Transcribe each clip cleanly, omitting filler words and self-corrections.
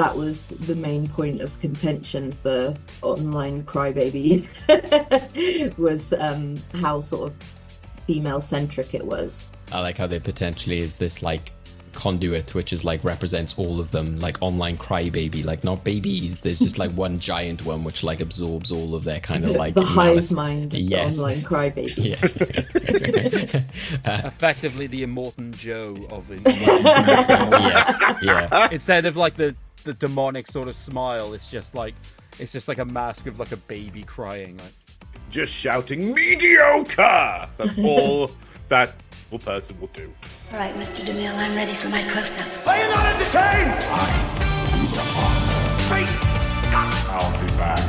that was the main point of contention for online Crybaby, was how sort of female-centric it was. I like how there potentially is this like conduit which is like represents all of them, like online Crybaby, like not babies, there's just like one giant one which like absorbs all of their kind of like the hive mind of the online Crybaby. Effectively the Immortan Joe of it. Yes, yeah. Instead of like the demonic sort of smile, it's just like a mask of like a baby crying, like just shouting mediocre. That's all that person will do. All right, Mr. DeMille, I'm ready for my close-up. Are you not entertained? I'll be back.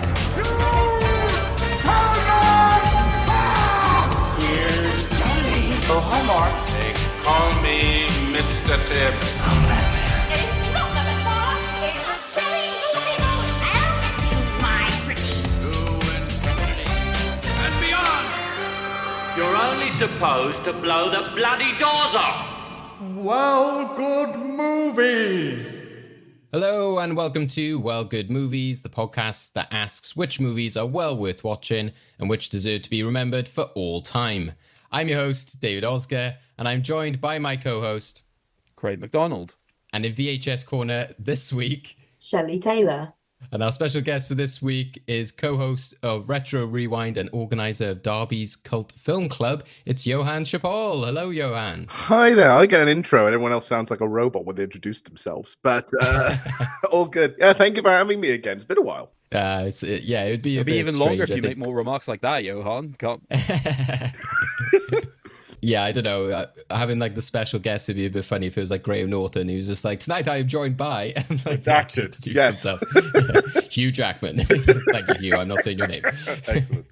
Here's Johnny. Oh, hi, Mark. They call me Mr. Tibbs. I'm Batman. It's not the Mark. It's a silly movie moon. I'll you, my pretty. To infinity and beyond. You're only supposed to blow the bloody doors off. Well, good movies. Hello and welcome to Well Good Movies, the podcast that asks which movies are well worth watching and which deserve to be remembered for all time. I'm your host, David Oscar, and I'm joined by my co-host, Craig McDonald. And in VHS Corner this week, Shelley Taylor. And our special guest for this week is co-host of Retro Rewind and organizer of Derby's Cult Film Club. It's Johann Chipol. Hello, Johann. Hi there. I get an intro and everyone else sounds like a robot when they introduce themselves. But all good. Yeah, thank you for having me again. It's been a while. It would be It'd be even longer if you make more remarks like that, Johann. Yeah, I don't know. Having like the special guest would be a bit funny if it was like Graham Norton. He was just like, tonight I am joined by, and like actors. Yes. Hugh Jackman. Thank you, Hugh. I'm not saying your name. Excellent.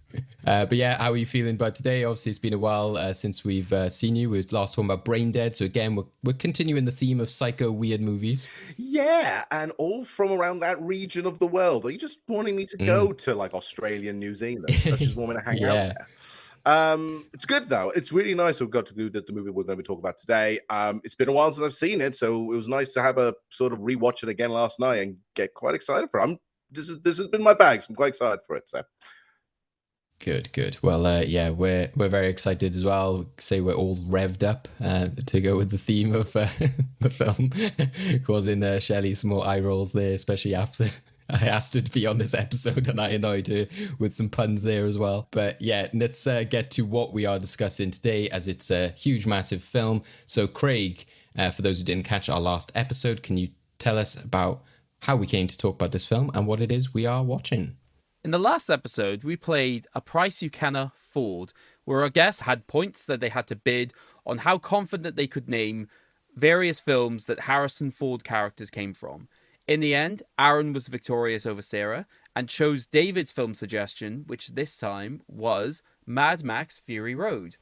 But yeah, how are you feeling about today? Obviously, it's been a while since we've seen you. We've last talking about Brain Dead. So again, we're continuing the theme of psycho weird movies. Yeah, and all from around that region of the world. Are you just wanting me to go to like Australia and New Zealand? I just want me to hang out there. It's good though. It's really nice we've got to do the movie we're going to be talking about today. It's been a while since I've seen it, so it was nice to have a sort of rewatch it again last night and get quite excited for it. This has been my bag, so I'm quite excited for it. So good. Well, we're very excited as well. Say we're all revved up to go with the theme of the film, causing Shelley some more eye rolls there, especially after I asked her to be on this episode and I annoyed her with some puns there as well. But yeah, let's get to what we are discussing today, as it's a huge, massive film. So Craig, for those who didn't catch our last episode, can you tell us about how we came to talk about this film and what it is we are watching? In the last episode, we played A Price You Can Afford, where our guests had points that they had to bid on how confident they could name various films that Harrison Ford characters came from. In the end, Aaron was victorious over Sarah and chose David's film suggestion, which this time was Mad Max Fury Road.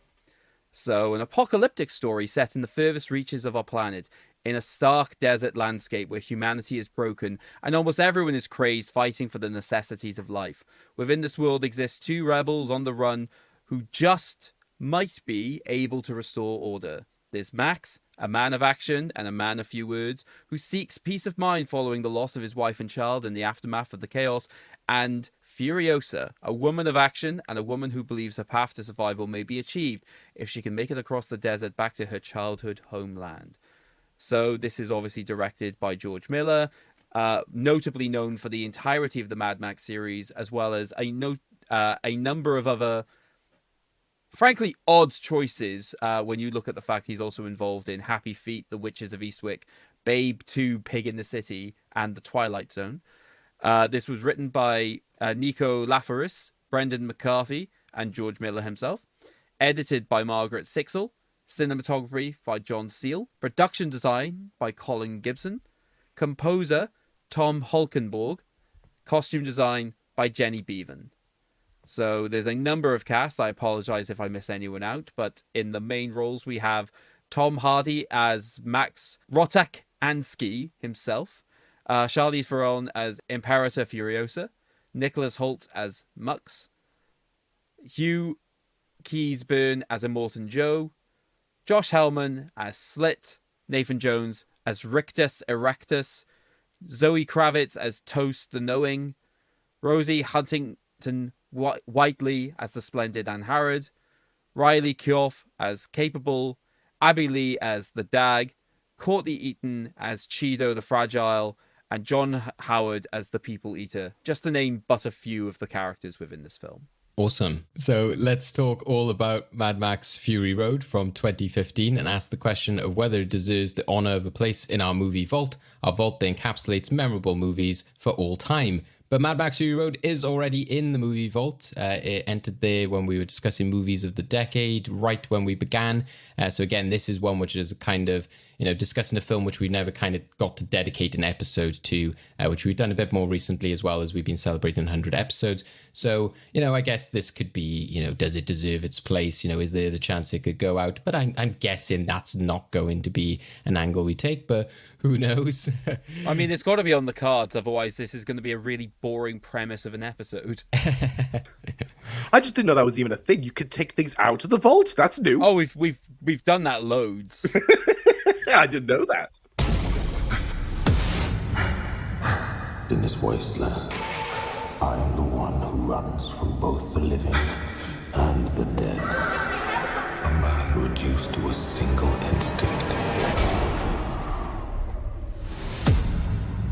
So, an apocalyptic story set in the furthest reaches of our planet, in a stark desert landscape where humanity is broken and almost everyone is crazed fighting for the necessities of life. Within this world exist two rebels on the run who just might be able to restore order. There's Max, a man of action and a man of few words, who seeks peace of mind following the loss of his wife and child in the aftermath of the chaos, and Furiosa, a woman of action and a woman who believes her path to survival may be achieved if she can make it across the desert back to her childhood homeland. So this is obviously directed by George Miller, notably known for the entirety of the Mad Max series, as well as a number of other frankly odd choices when you look at the fact he's also involved in Happy Feet, The Witches of Eastwick, Babe 2, Pig in the City, and The Twilight Zone. This was written by Nico Lafaris, Brendan McCarthy, and George Miller himself. Edited by Margaret Sixel. Cinematography by John Seal. Production design by Colin Gibson. Composer Tom Holkenborg. Costume design by Jenny Beavan. So there's a number of casts. I apologize if I miss anyone out, but in the main roles we have Tom Hardy as Max Rotak-Ansky himself, Charlize Theron as Imperator Furiosa, Nicholas Hoult as Mux, Hugh Keays-Byrne as Immortan Joe, Josh Hellman as Slit, Nathan Jones as Rictus Erectus, Zoe Kravitz as Toast the Knowing, Rosie Huntington Whiteley as the splendid Anne Harrod, Riley Keough as Capable, Abby Lee as the Dag, Courtney Eaton as Cheedo the Fragile, and John Howard as the People Eater, just to name but a few of the characters within this film. Awesome. So let's talk all about Mad Max Fury Road from 2015 and ask the question of whether it deserves the honor of a place in our movie vault, our vault that encapsulates memorable movies for all time. But Mad Max Fury Road is already in the movie vault. It entered there when we were discussing movies of the decade, right when we began. So again, this is one which is kind of, discussing a film which we never kind of got to dedicate an episode to, which we've done a bit more recently as well, as we've been celebrating 100 episodes. So, I guess this could be, does it deserve its place? Is there the chance it could go out? But I'm guessing that's not going to be an angle we take, but who knows? I mean, it's got to be on the cards. Otherwise, this is going to be a really boring premise of an episode. I just didn't know that was even a thing. You could take things out of the vault. That's new. Oh, we've done that loads. I didn't know that. In this wasteland, I am the one who runs from both the living and the dead. A man reduced to a single instinct.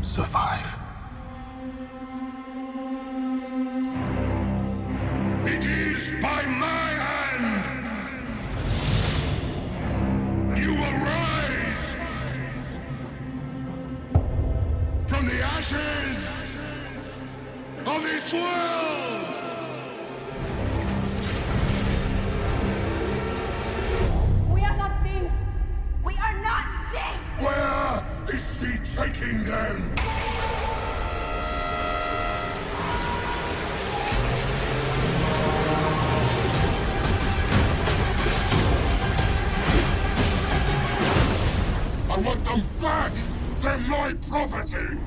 Survive. It is by my hand. You will rise from the ashes of this world. We are not thieves. We are not thieves. Where is she taking them? I want them back! They're my property!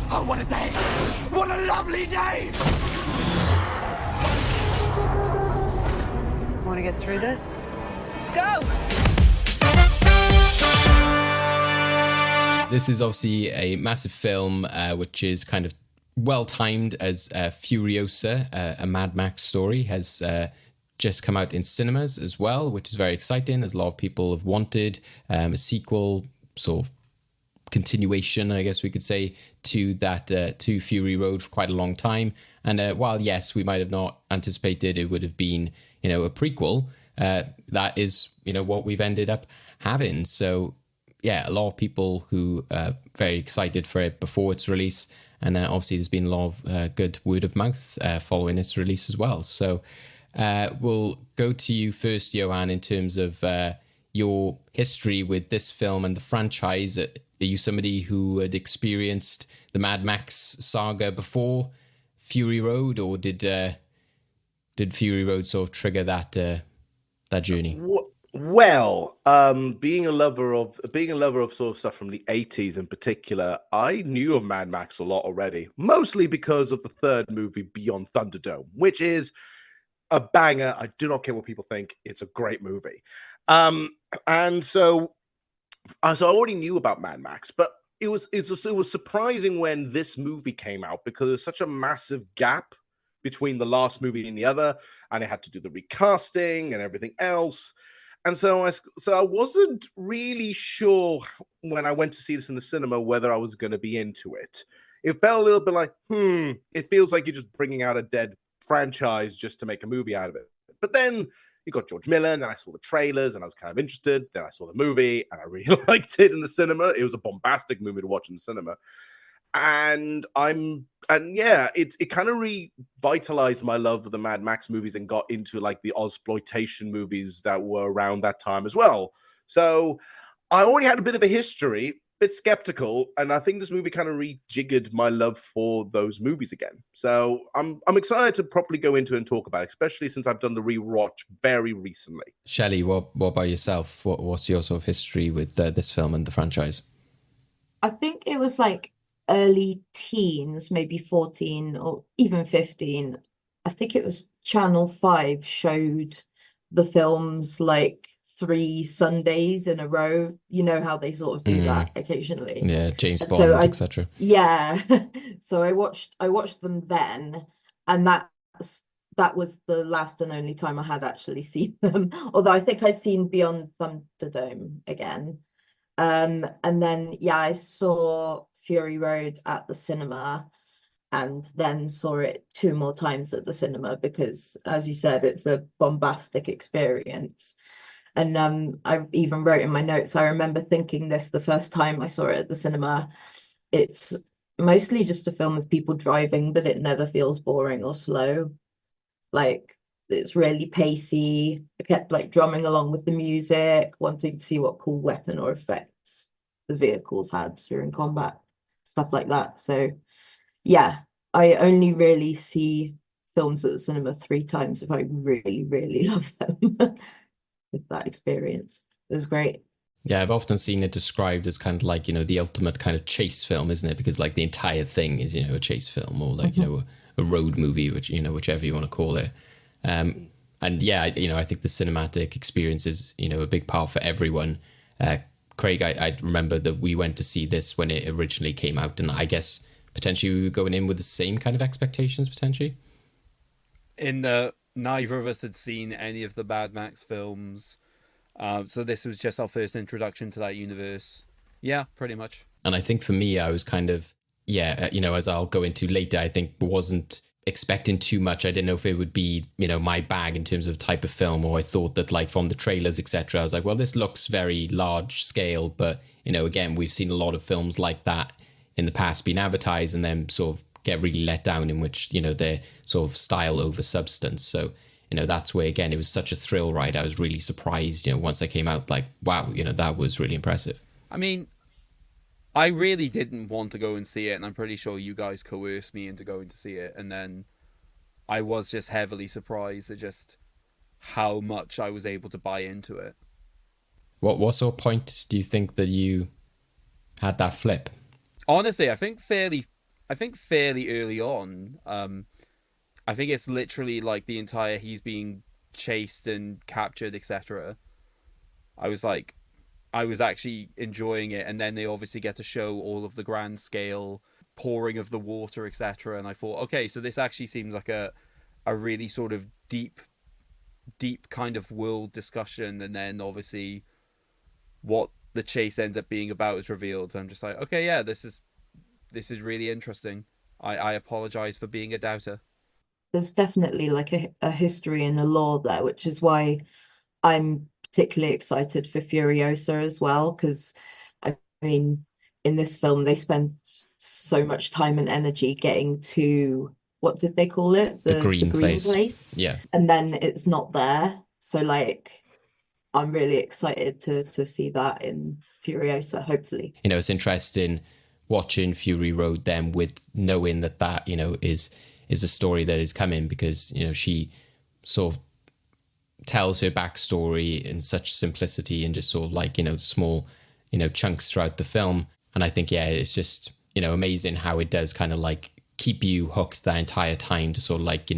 Oh, what a day! What a lovely day! Want to get through this? Go! This is obviously a massive film, which is kind of well-timed as Furiosa, a Mad Max story, has just come out in cinemas as well, which is very exciting, as a lot of people have wanted a sequel, sort of continuation, I guess we could say, to that to Fury Road for quite a long time. And while yes, we might have not anticipated it would have been a prequel, that is what we've ended up having. So yeah, a lot of people who are very excited for it before its release, and obviously there's been a lot of good word of mouth following its release as well. So we'll go to you first, Johann, in terms of your history with this film and the franchise. Are you somebody who had experienced the Mad Max saga before Fury Road, or did Fury Road sort of trigger that journey? Well, being a lover of sort of stuff from the 80s in particular, I knew of Mad Max a lot already, mostly because of the third movie, Beyond Thunderdome, which is a banger. I do not care what people think. It's a great movie. And so I already knew about Mad Max, but it was surprising when this movie came out, because there's such a massive gap between the last movie and the other, and it had to do the recasting and everything else. And so I wasn't really sure when I went to see this in the cinema whether I was going to be into it. It felt a little bit like, it feels like you're just bringing out a dead franchise just to make a movie out of it. But then you got George Miller, and then I saw the trailers and I was kind of interested. Then I saw the movie and I really liked it in the cinema. It was a bombastic movie to watch in the cinema. And it kind of revitalized my love of the Mad Max movies and got into like the Ozploitation movies that were around that time as well. So I already had a bit of a history, a bit skeptical, and I think this movie kind of rejiggered my love for those movies again. So I'm excited to properly go into it and talk about it, especially since I've done the rewatch very recently. Shelley, what about yourself? What's your sort of history with this film and the franchise? I think it was like early teens, maybe 14 or even 15. I think it was Channel 5 showed the films like 3 Sundays in a row. You know how they sort of do that occasionally. Yeah, James And Bond, etc. Yeah. So I watched them then, and that was the last and only time I had actually seen them. Although I think I'd seen Beyond Thunderdome again. And then yeah, I saw Fury Road at the cinema, and then saw it 2 more times at the cinema because, as you said, it's a bombastic experience. And I even wrote in my notes, I remember thinking this the first time I saw it at the cinema. It's mostly just a film of people driving, but it never feels boring or slow. Like, it's really pacey. I kept like drumming along with the music, wanting to see what cool weapon or effects the vehicles had during combat, stuff like that. So yeah, I only really see films at the cinema 3 times if I really, really love them. With that experience, it was great. Yeah, I've often seen it described as kind of like, the ultimate kind of chase film, isn't it? Because like the entire thing is, a chase film, or like, a road movie, which, whichever you want to call it. And yeah, I think the cinematic experience is, a big part for everyone. Craig, I remember that we went to see this when it originally came out, and I guess potentially we were going in with the same kind of expectations, potentially. Neither of us had seen any of the Mad Max films. So this was just our first introduction to that universe. Yeah, pretty much. And I think for me, I was kind of, as I'll go into later, I think wasn't expecting too much. I didn't know if it would be, my bag in terms of type of film, or I thought that like from the trailers, etc. I was like, well, this looks very large scale, but, again, we've seen a lot of films like that in the past being advertised and then sort of get really let down, in which, they're sort of style over substance. So, that's where, again, it was such a thrill ride. I was really surprised, once I came out, like, wow, that was really impressive. I mean, I really didn't want to go and see it, and I'm pretty sure you guys coerced me into going to see it, and then I was just heavily surprised at just how much I was able to buy into it. What sort of point do you think that you had that flip? Honestly, I think fairly early on. I think it's literally like the entire he's being chased and captured, etc. I was actually enjoying it, and then they obviously get to show all of the grand scale pouring of the water, etc. And I thought, okay, so this actually seems like a really sort of deep kind of world discussion, and then obviously what the chase ends up being about is revealed. I'm just like, okay, yeah, this is really interesting. I apologize for being a doubter. There's definitely like a history and a lore there, which is why I'm particularly excited for Furiosa as well, because I mean, in this film they spend so much time and energy getting to, what did they call it? The green place. Yeah. And then it's not there. So like, I'm really excited to see that in Furiosa, hopefully. It's interesting watching Fury Road then with knowing that is a story that is coming, because she sort of tells her backstory in such simplicity and just sort of like small chunks throughout the film. And I think it's just amazing how it does kind of like keep you hooked that entire time, to sort of like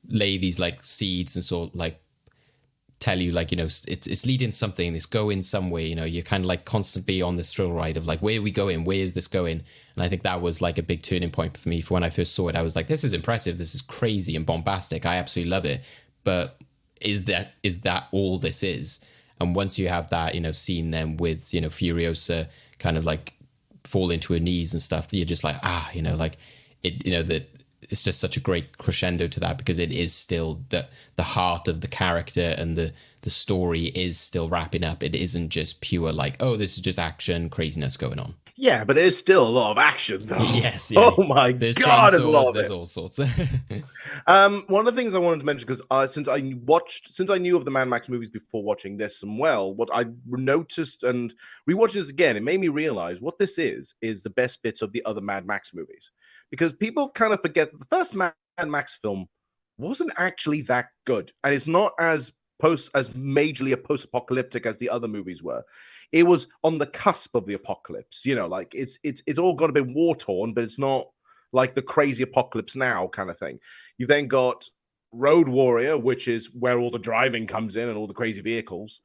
lay these like seeds and sort of like tell you like it's leading something, it's going somewhere. You're kind of like constantly on this thrill ride of like, where are we going, where is this going? And I think that was like a big turning point for me. For when I first saw it, I was like, this is impressive, this is crazy and bombastic, I absolutely love it, but is that all this is? And once you have that scene then with Furiosa kind of like falling to her knees and stuff, you're just like, like it, that it's just such a great crescendo to that, because it is still the heart of the character, and the story is still wrapping up. It isn't just pure like, oh, this is just action craziness going on. Yeah, but it is still a lot of action, though. Yes. Yeah. Oh my there's God, chainsaws, there's all sorts. One of the things I wanted to mention, because since I knew of the Mad Max movies before watching this, and well, what I noticed and rewatching this again, it made me realize what this is the best bits of the other Mad Max movies, because people kind of forget that the first Mad Max film wasn't actually that good, and it's not as majorly a post-apocalyptic as the other movies were. It was on the cusp of the apocalypse, like it's all got a bit war-torn, but it's not like the crazy apocalypse now kind of thing. You then got Road Warrior, which is where all the driving comes in and all the crazy vehicles.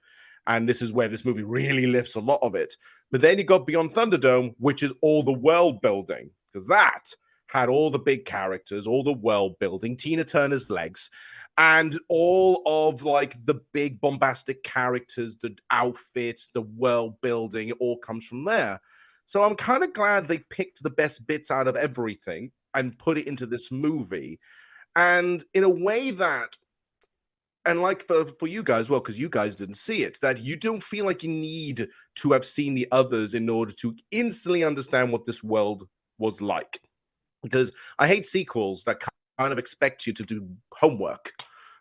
And this is where this movie really lifts a lot of it. But then you got Beyond Thunderdome, which is all the world building, because that had all the big characters, all the world building, Tina Turner's legs, and all of like the big bombastic characters, the outfits, the world building, it all comes from there. So I'm kind of glad they picked the best bits out of everything and put it into this movie. And in a way that, and like for you guys, well, because you guys didn't see it, that you don't feel like you need to have seen the others in order to instantly understand what this world was like. Because I hate sequels that kind of expect you to do homework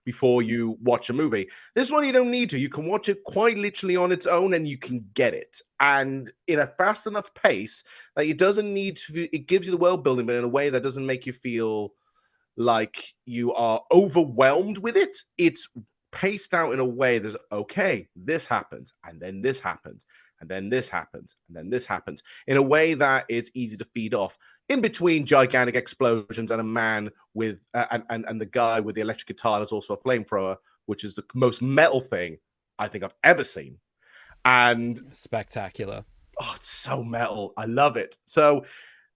before you watch a movie. This one, you don't need to. You can watch it quite literally on its own and you can get it. And in a fast enough pace that it doesn't need to, it gives you the world building, but in a way that doesn't make you feel like you are overwhelmed with it. It's paced out in a way that's okay, this happened, and then this happened, and then this happened, and then this happened, in a way that it's easy to feed off. In between gigantic explosions and a man with and the guy with the electric guitar is also a flamethrower, which is the most metal thing I think I've ever seen. And spectacular. Oh, it's so metal. I love it. So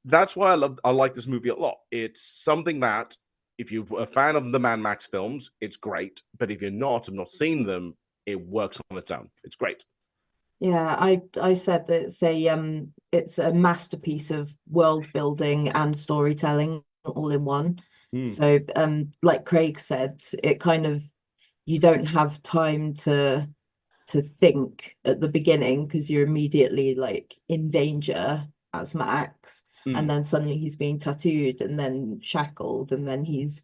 that's why I like this movie a lot. It's something that if you're a fan of the Mad Max films, it's great. But if you're not, and not seen them, it works on its own. It's great. Yeah, I said that it's a masterpiece of world building and storytelling all in one. So like Craig said, it kind of, you don't have time to think at the beginning because you're immediately like in danger as Max, and then suddenly he's being tattooed and then shackled and then he's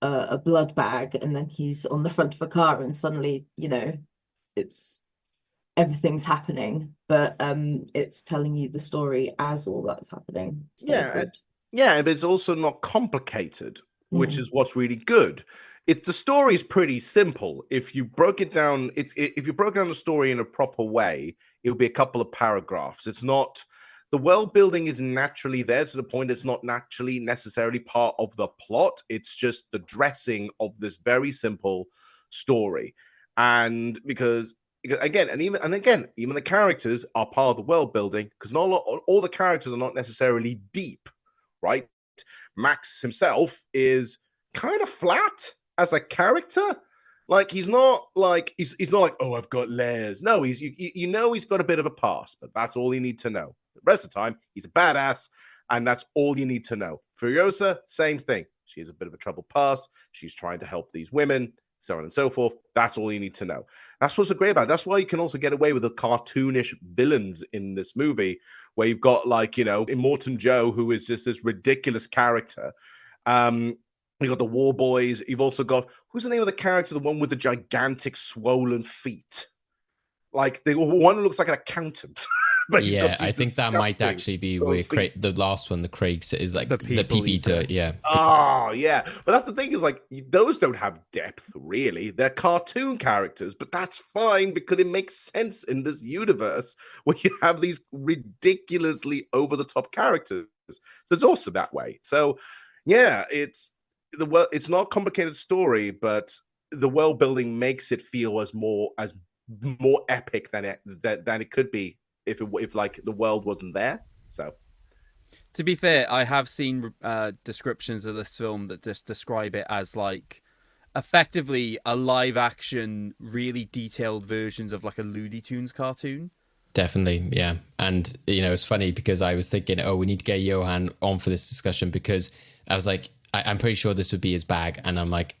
a blood bag and then he's on the front of a car and suddenly, you know, it's everything's happening, but it's telling you the story as all that's happening. So good. Yeah, but it's also not complicated, which is what's really good. The story is pretty simple. If you broke it down, if you broke down the story in a proper way, it would be a couple of paragraphs. It's not, the world building is naturally there to the point it's not naturally necessarily part of the plot. It's just the dressing of this very simple story. And because again, even the characters are part of the world building, because not all the characters are not necessarily deep, right? Max himself is kind of flat as a character. Like he's not like oh, I've got layers. No, he's you know he's got a bit of a past, but that's all you need to know. The rest of the time, he's a badass, and that's all you need to know. Furiosa, same thing. She has a bit of a troubled past. She's trying to help these women, so on and so forth. That's all you need to know. That's what's so great about it. That's why you can also get away with the cartoonish villains in this movie, where you've got like, you know, Immortan Joe, who is just this ridiculous character. You've got the War Boys. You've also got, who's the name of the character? The one with the gigantic swollen feet. Like the one who looks like an accountant. But yeah, I think that might actually be where the last one, the Craig is like the people eater. Yeah. Oh, yeah. But that's the thing, is like those don't have depth, really. They're cartoon characters, but that's fine because it makes sense in this universe where you have these ridiculously over the top characters. So it's awesome that way. So yeah, it's not a complicated story, but the world building makes it feel as more epic than it could be if like the world wasn't there. So to be fair, I have seen descriptions of this film that just describe it as like effectively a live action, really detailed versions of like a Looney Tunes cartoon. Definitely, yeah. And you know, it's funny because I was thinking, oh, we need to get Johann on for this discussion, because I was like, I'm pretty sure this would be his bag, and I'm like,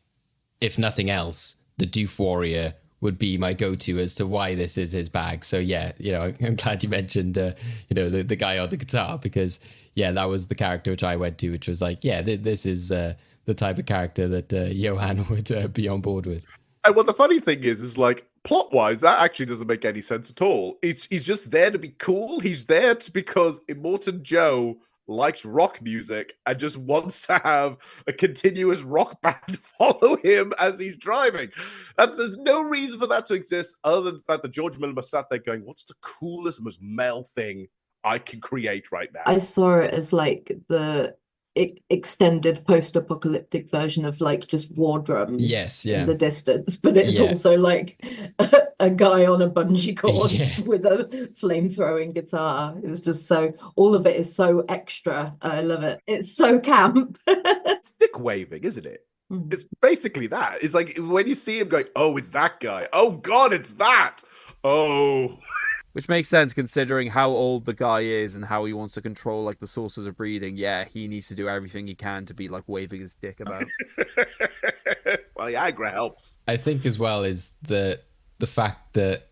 if nothing else, the Doof Warrior would be my go-to as to why this is his bag. So yeah, you know, I'm glad you mentioned, you know, the guy on the guitar, because yeah, that was the character which I went to, which was like, yeah, this is the type of character that Johann would be on board with. And what the funny thing is like plot-wise, that actually doesn't make any sense at all. He's just there to be cool. He's there because Immortan Joe likes rock music and just wants to have a continuous rock band follow him as he's driving. There's no reason for that to exist other than the fact that George Miller was sat there going, what's the coolest, most male thing I can create right now? I saw it as like the extended post-apocalyptic version of like just war drums Yes, yeah. in the distance, but it's Yeah. also like a guy on a bungee cord Yeah. with a flame-throwing guitar. It's just so, all of it is so extra. I love it. It's so camp. Stick waving, isn't it? Mm. It's basically that. It's like when you see him going, oh, it's that guy. Oh God, it's that. Oh. Which makes sense considering how old the guy is and how he wants to control like the sources of breeding. Yeah, he needs to do everything he can to be like waving his dick about. Well, Viagra helps. I think as well is the fact that,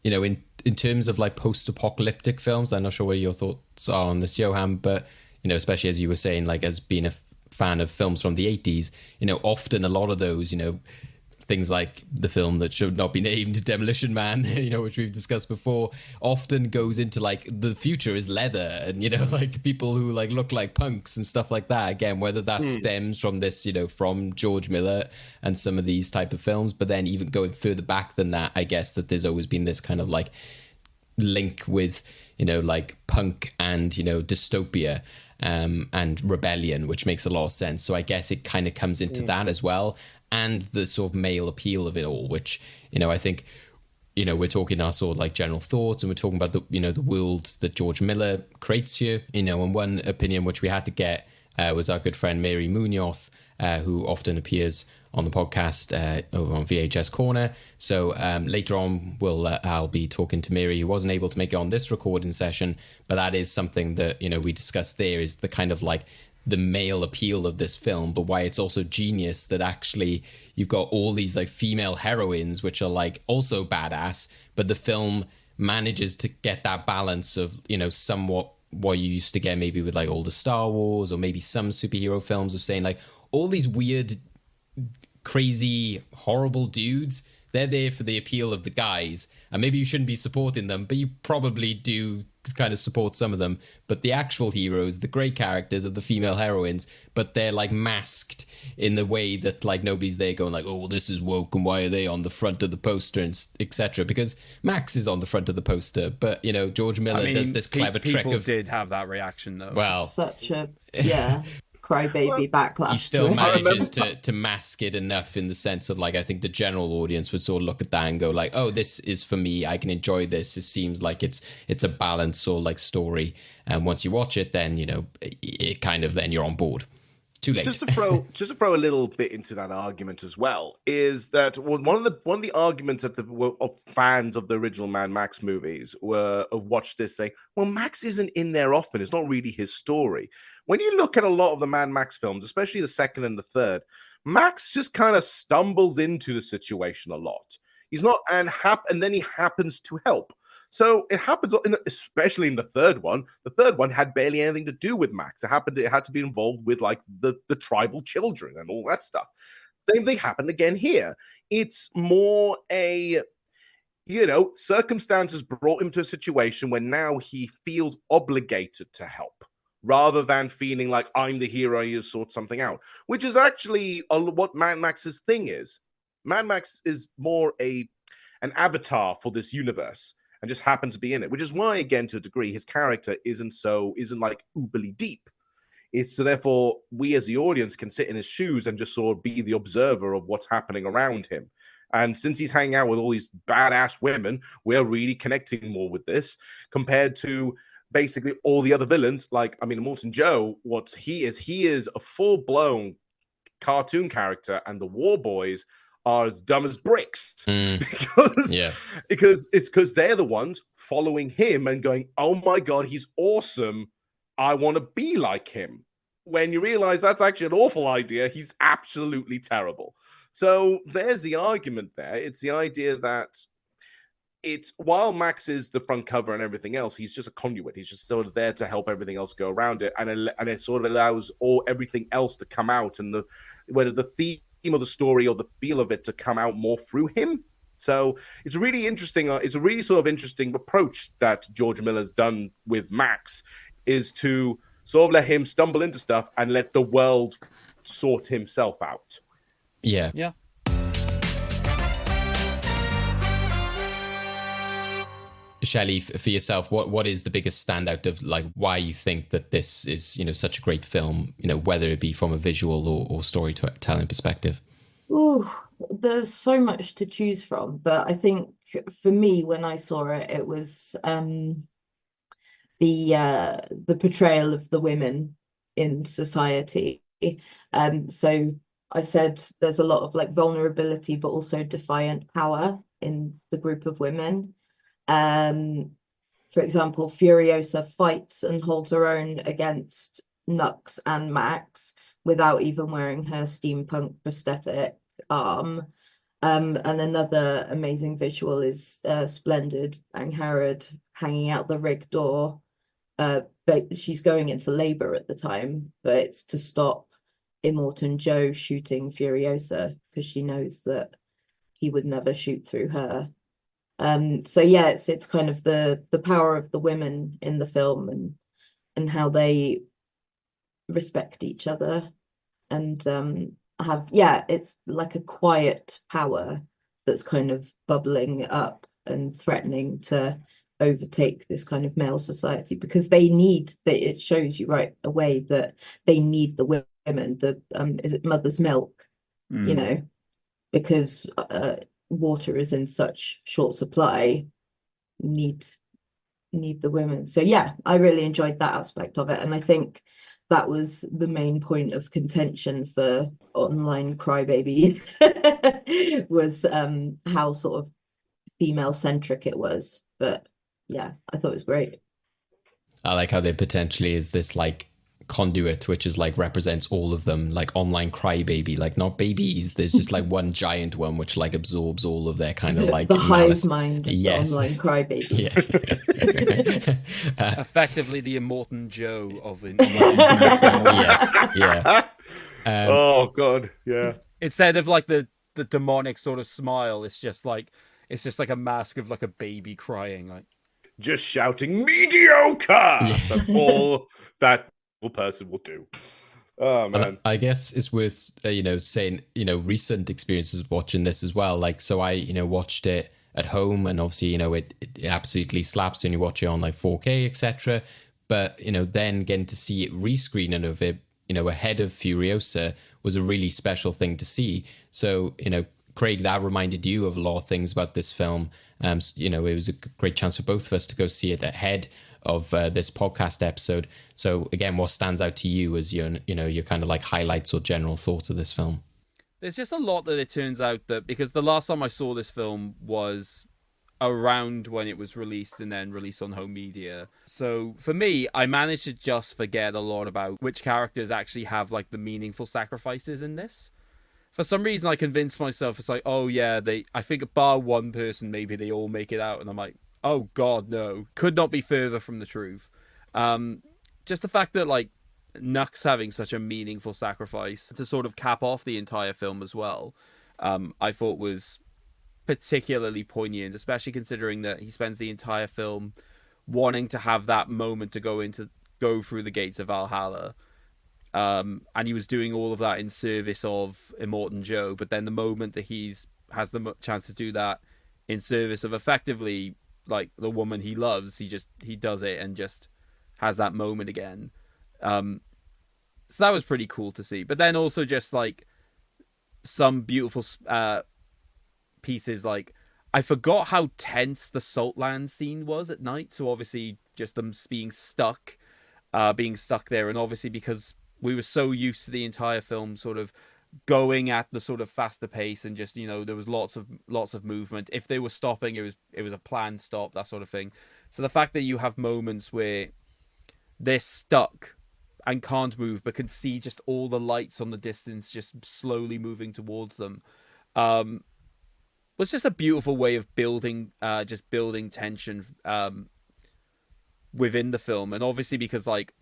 you know, in terms of like post-apocalyptic films, I'm not sure what your thoughts are on this, Johann, but, you know, especially as you were saying, like as being a fan of films from the 80s, you know, often a lot of those, you know, things like the film that should not be named, Demolition Man, you know, which we've discussed before, often goes into like the future is leather and, you know, like people who like look like punks and stuff like that. Again, whether that stems from this, you know, from George Miller and some of these type of films, but then even going further back than that, I guess that there's always been this kind of like link with, you know, like punk and, you know, dystopia and rebellion, which makes a lot of sense. So I guess it kind of comes into that as well. And the sort of male appeal of it all, which, you know, I think, you know, we're talking our sort of like general thoughts and we're talking about the, you know, the world that George Miller creates here, you know, and one opinion which we had to get was our good friend Mary Munoz, who often appears on the podcast over on VHS Corner. So later on, I'll be talking to Mary, who wasn't able to make it on this recording session, but that is something that, you know, we discussed there is the kind of like the male appeal of this film, but why it's also genius that actually you've got all these like female heroines which are like also badass, but the film manages to get that balance of, you know, somewhat what you used to get maybe with like older Star Wars or maybe some superhero films of saying like all these weird, crazy, horrible dudes, they're there for the appeal of the guys, and maybe you shouldn't be supporting them, but you probably do kind of support some of them. But the actual heroes, the great characters, are the female heroines, but they're like masked in the way that like nobody's there going like, oh, well, this is woke and why are they on the front of the poster and etc. Because Max is on the front of the poster, but, you know, George Miller does this clever trick of... People did have that reaction though. Well, such a crybaby backlash. He still manages to mask it enough in the sense of like, I think the general audience would sort of look at that and go like, oh, this is for me, I can enjoy this, it seems like it's a balanced sort of like story, and once you watch it, then, you know, it kind of, then you're on board. Too late. Just to throw a little bit into that argument as well, is that one of the arguments that of fans of the original Mad Max movies were watched this saying, well, Max isn't in there often, it's not really his story. When you look at a lot of the Mad Max films, especially the second and the third, Max just kind of stumbles into the situation a lot. He's not, and then he happens to help. So it happens, especially in the third one. The third one had barely anything to do with Max. It had to be involved with like the tribal children and all that stuff. Same thing happened again here. It's more a, you know, circumstances brought him to a situation where now he feels obligated to help, rather than feeling like I'm the hero, you sort something out, which is actually what Mad Max's thing is. Mad Max is more an avatar for this universe, and just happened to be in it, which is why, again, to a degree, his character isn't like uberly deep. It's so therefore we as the audience can sit in his shoes and just sort of be the observer of what's happening around him. And since he's hanging out with all these badass women, we're really connecting more with this compared to basically all the other villains. Like, I mean, Immortan Joe, what he is a full-blown cartoon character, and the War Boys are as dumb as bricks because they're the ones following him and going, oh my god, he's awesome, I want to be like him, when you realize that's actually an awful idea. He's absolutely terrible. So there's the argument there. It's the idea that it's, while Max is the front cover and everything else, he's just a conduit. He's just sort of there to help everything else go around it, and it sort of allows everything else to come out, and whether the theme of the story or the feel of it to come out more through him. So it's really interesting. It's a really sort of interesting approach that George Miller's done with Max, is to sort of let him stumble into stuff and let the world sort himself out. Yeah. Shelley, for yourself, what is the biggest standout of like why you think that this is, you know, such a great film, you know, whether it be from a visual or storytelling perspective? Oh, there's so much to choose from, but I think for me, when I saw it, it was the portrayal of the women in society. So I said there's a lot of like vulnerability, but also defiant power in the group of women. For example, Furiosa fights and holds her own against Nux and Max without even wearing her steampunk prosthetic arm. And another amazing visual is Splendid Angharad hanging out the rig door. But she's going into labor at the time, but it's to stop Immortan Joe shooting Furiosa because she knows that he would never shoot through her. So yeah, it's kind of the power of the women in the film and how they respect each other and have, yeah, it's like a quiet power that's kind of bubbling up and threatening to overtake this kind of male society because they need that. It shows you right away that they need the women, the is it mother's milk, you know, because water is in such short supply, need the women. So yeah, I really enjoyed that aspect of it, and I think that was the main point of contention for online Crybaby was how sort of female centric it was. But yeah, I thought it was great. I like how there potentially is this like conduit which is like represents all of them, like online crybaby, like not babies, there's just like one giant one which like absorbs all of their kind of like the hive mind of yes, the online crybaby. Effectively the Immortan Joe of it. Yes, yeah. Oh god, yeah. Instead of like the demonic sort of smile, it's just like a mask of like a baby crying, like just shouting mediocre. Yeah. That's all that person will do. Oh man, I guess it's worth you know saying, you know, recent experiences watching this as well. Like, so I, you know, watched it at home, and obviously, you know, it absolutely slaps when you watch it on like 4K, etc. But you know, then getting to see it rescreening of it, you know, ahead of Furiosa was a really special thing to see. So, you know, Craig, that reminded you of a lot of things about this film. You know, it was a great chance for both of us to go see it ahead of this podcast episode. So again, what stands out to you as your, you know, your kind of like highlights or general thoughts of this film? There's just a lot that it turns out that, because the last time I saw this film was around when it was released and then released on home media. So for me, I managed to just forget a lot about which characters actually have like the meaningful sacrifices in this. For some reason, I convinced myself it's like, oh yeah, I think bar one person, maybe they all make it out, and I'm like, oh god, no, could not be further from the truth. Just the fact that like Nux having such a meaningful sacrifice to sort of cap off the entire film as well, I thought was particularly poignant, especially considering that he spends the entire film wanting to have that moment to go through the gates of Valhalla. And he was doing all of that in service of Immortan Joe, but then the moment that has the chance to do that in service of effectively like the woman he loves, he does it and just has that moment again. So that was pretty cool to see. But then also just like some beautiful pieces, like I forgot how tense the Saltland scene was at night. So obviously just them being stuck there, and obviously because we were so used to the entire film sort of going at the sort of faster pace, and just, you know, there was lots of movement. If they were stopping, it was a planned stop, that sort of thing. So the fact that you have moments where they're stuck and can't move, but can see just all the lights on the distance just slowly moving towards them, was just a beautiful way of building tension within the film. And obviously because like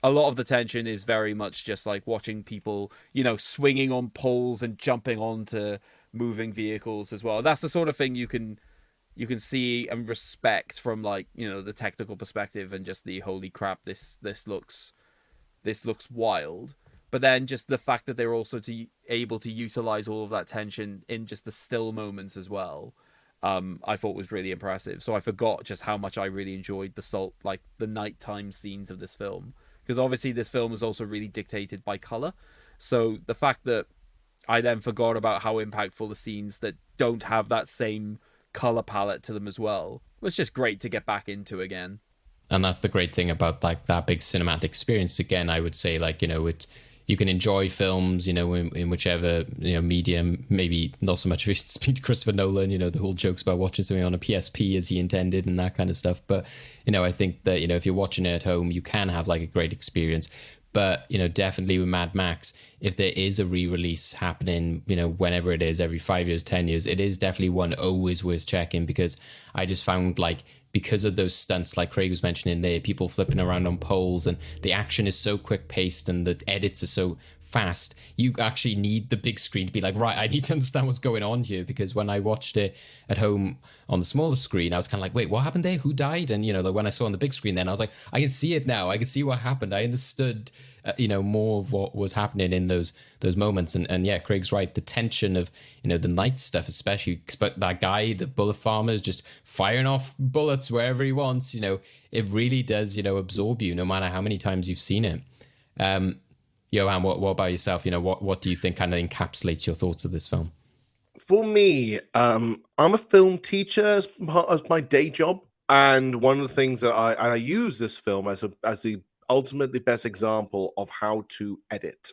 a lot of the tension is very much just like watching people, you know, swinging on poles and jumping onto moving vehicles as well. That's the sort of thing you can see and respect from, like, you know, the technical perspective and just the holy crap, this looks wild. But then just the fact that they're also able to utilize all of that tension in just the still moments as well, I thought was really impressive. So I forgot just how much I really enjoyed the nighttime scenes of this film, because obviously this film was also really dictated by color. So the fact that I then forgot about how impactful the scenes that don't have that same color palette to them as well was just great to get back into again. And that's the great thing about like that big cinematic experience. Again, I would say, like, you can enjoy films, in whichever, medium. Maybe not so much if you speak to Christopher Nolan, the whole jokes about watching something on a PSP as he intended and that kind of stuff. But, I think that, if you're watching it at home, you can have like a great experience. But, definitely with Mad Max, if there is a re-release happening, whenever it is, every 5 years, 10 years, it is definitely one always worth checking, because I just found, like, because of those stunts, like Craig was mentioning there, people flipping around on poles, and the action is so quick paced and the edits are so fast, you actually need the big screen to be like, right, I need to understand what's going on here. Because when I watched it at home on the smaller screen, I was kind of like, wait, what happened there? Who died? And, like when I saw on the big screen, then I was like, I can see it now. I can see what happened. I understood, more of what was happening in those moments. And yeah, Craig's right. The tension of, the night stuff, especially, but that guy, the bullet farmer, is just firing off bullets wherever he wants. It really does, absorb you no matter how many times you've seen it. Johann, what about yourself? What do you think kind of encapsulates your thoughts of this film? For me, I'm a film teacher as part of my day job, and one of the things that I use this film as the ultimately best example of how to edit.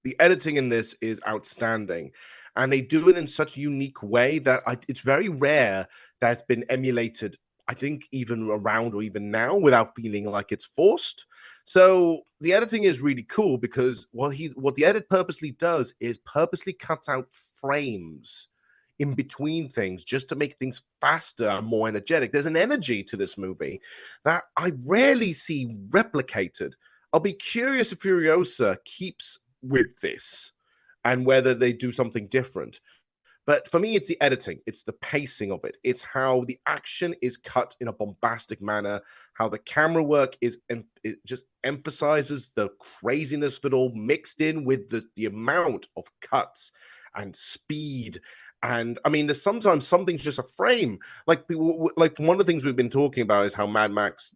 The editing in this is outstanding, and they do it in such a unique way that it's very rare that it's been emulated. I think even around or even now without feeling like it's forced. So the editing is really cool because what the edit purposely does is purposely cut out frames in between things just to make things faster and more energetic. There's an energy to this movie that I rarely see replicated. I'll be curious if Furiosa keeps with this and whether they do something different. But for me, it's the editing, it's the pacing of it, it's how the action is cut in a bombastic manner, how the camera work is, and it just emphasizes the craziness of it all mixed in with the amount of cuts and speed. And I mean, there's sometimes something's just a frame. Like one of the things we've been talking about is how Mad Max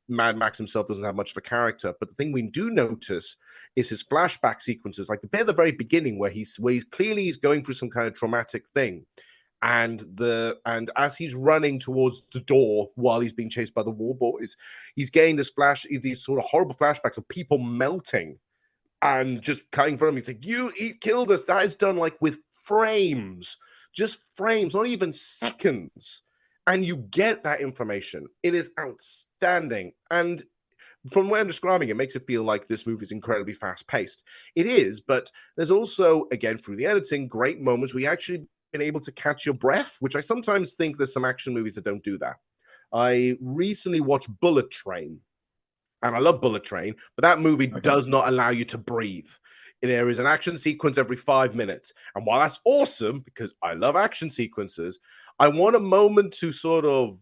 himself doesn't have much of a character. But the thing we do notice is his flashback sequences, like the bit at the very beginning where he's clearly going through some kind of traumatic thing. And as he's running towards the door while he's being chased by the war boys, he's getting these sort of horrible flashbacks of people melting and just cutting from him. He's like, he killed us. That is done like with frames. Just frames, not even seconds. And you get that information. It is outstanding. And from what I'm describing, it makes it feel like this movie is incredibly fast-paced. It is, but there's also, again, through the editing, great moments where you actually been able to catch your breath, which I sometimes think there's some action movies that don't do that. I recently watched Bullet Train, and I love Bullet Train, but that movie does not allow you to breathe. There is an action sequence every 5 minutes. And while that's awesome, because I love action sequences, I want a moment to sort of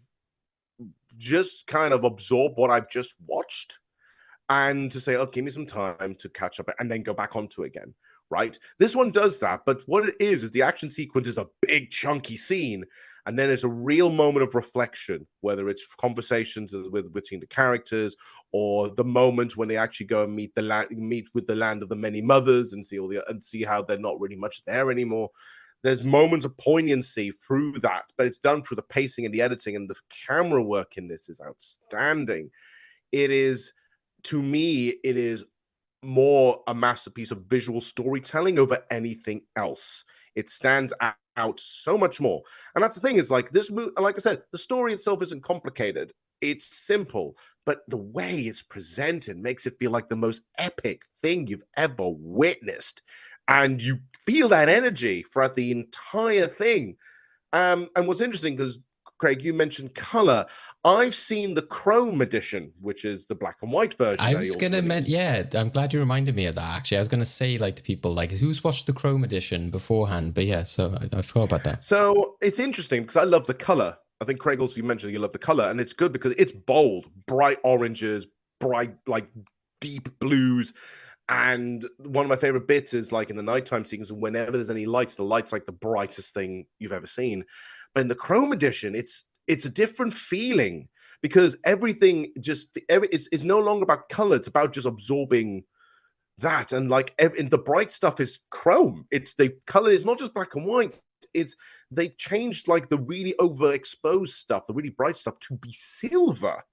just kind of absorb what I've just watched and to say, oh, give me some time to catch up and then go back onto it again, right? This one does that, but what it is the action sequence is a big chunky scene, and then there's a real moment of reflection, whether it's conversations between the characters or the moment when they actually go and meet with the land of the many mothers and see how they're not really much there anymore. There's moments of poignancy through that, but it's done through the pacing and the editing, and the camera work in this is outstanding. It is, to me, it is more a masterpiece of visual storytelling over anything else. It stands out so much more. And that's the thing, is like this movie, like I said, the story itself isn't complicated. It's simple, but the way it's presented makes it feel like the most epic thing you've ever witnessed. And you feel that energy throughout the entire thing. And what's interesting, because Craig, you mentioned color. I've seen the Chrome edition, which is the black and white version. I was gonna I'm glad you reminded me of that. Actually, I was gonna say, like, to people, like, who's watched the Chrome edition beforehand? But yeah, so I forgot about that. So it's interesting because I love the color. I think Craig also, you mentioned you love the color, and it's good because it's bold, bright oranges, bright, like, deep blues. And one of my favorite bits is like in the nighttime sequence, whenever there's any lights, the light's like the brightest thing you've ever seen. But in the Chrome edition, it's a different feeling because everything it's no longer about color. It's about just absorbing that, and like the bright stuff is chrome. It's the color. It's not just black and white. It's they changed like the really overexposed stuff, the really bright stuff, to be silver.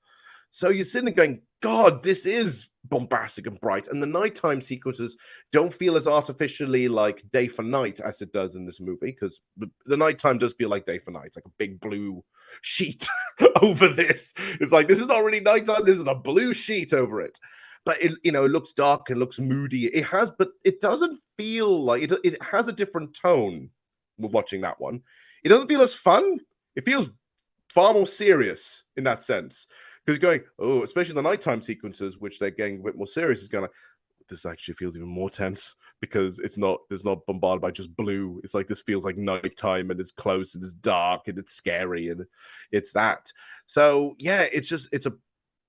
So you're sitting there going, God, this is bombastic and bright. And the nighttime sequences don't feel as artificially like day for night as it does in this movie, because the nighttime does feel like day for night. It's like a big blue sheet over this. It's like, this is not really nighttime. This is a blue sheet over it. But it looks dark and looks moody. But it doesn't feel like it has a different tone. We're watching that one. It doesn't feel as fun. It feels far more serious in that sense. Because going, especially the nighttime sequences, which they're getting a bit more serious, is going like, this actually feels even more tense because it's not bombarded by just blue. It's like this feels like nighttime, and it's close and it's dark and it's scary, and it's that. So yeah,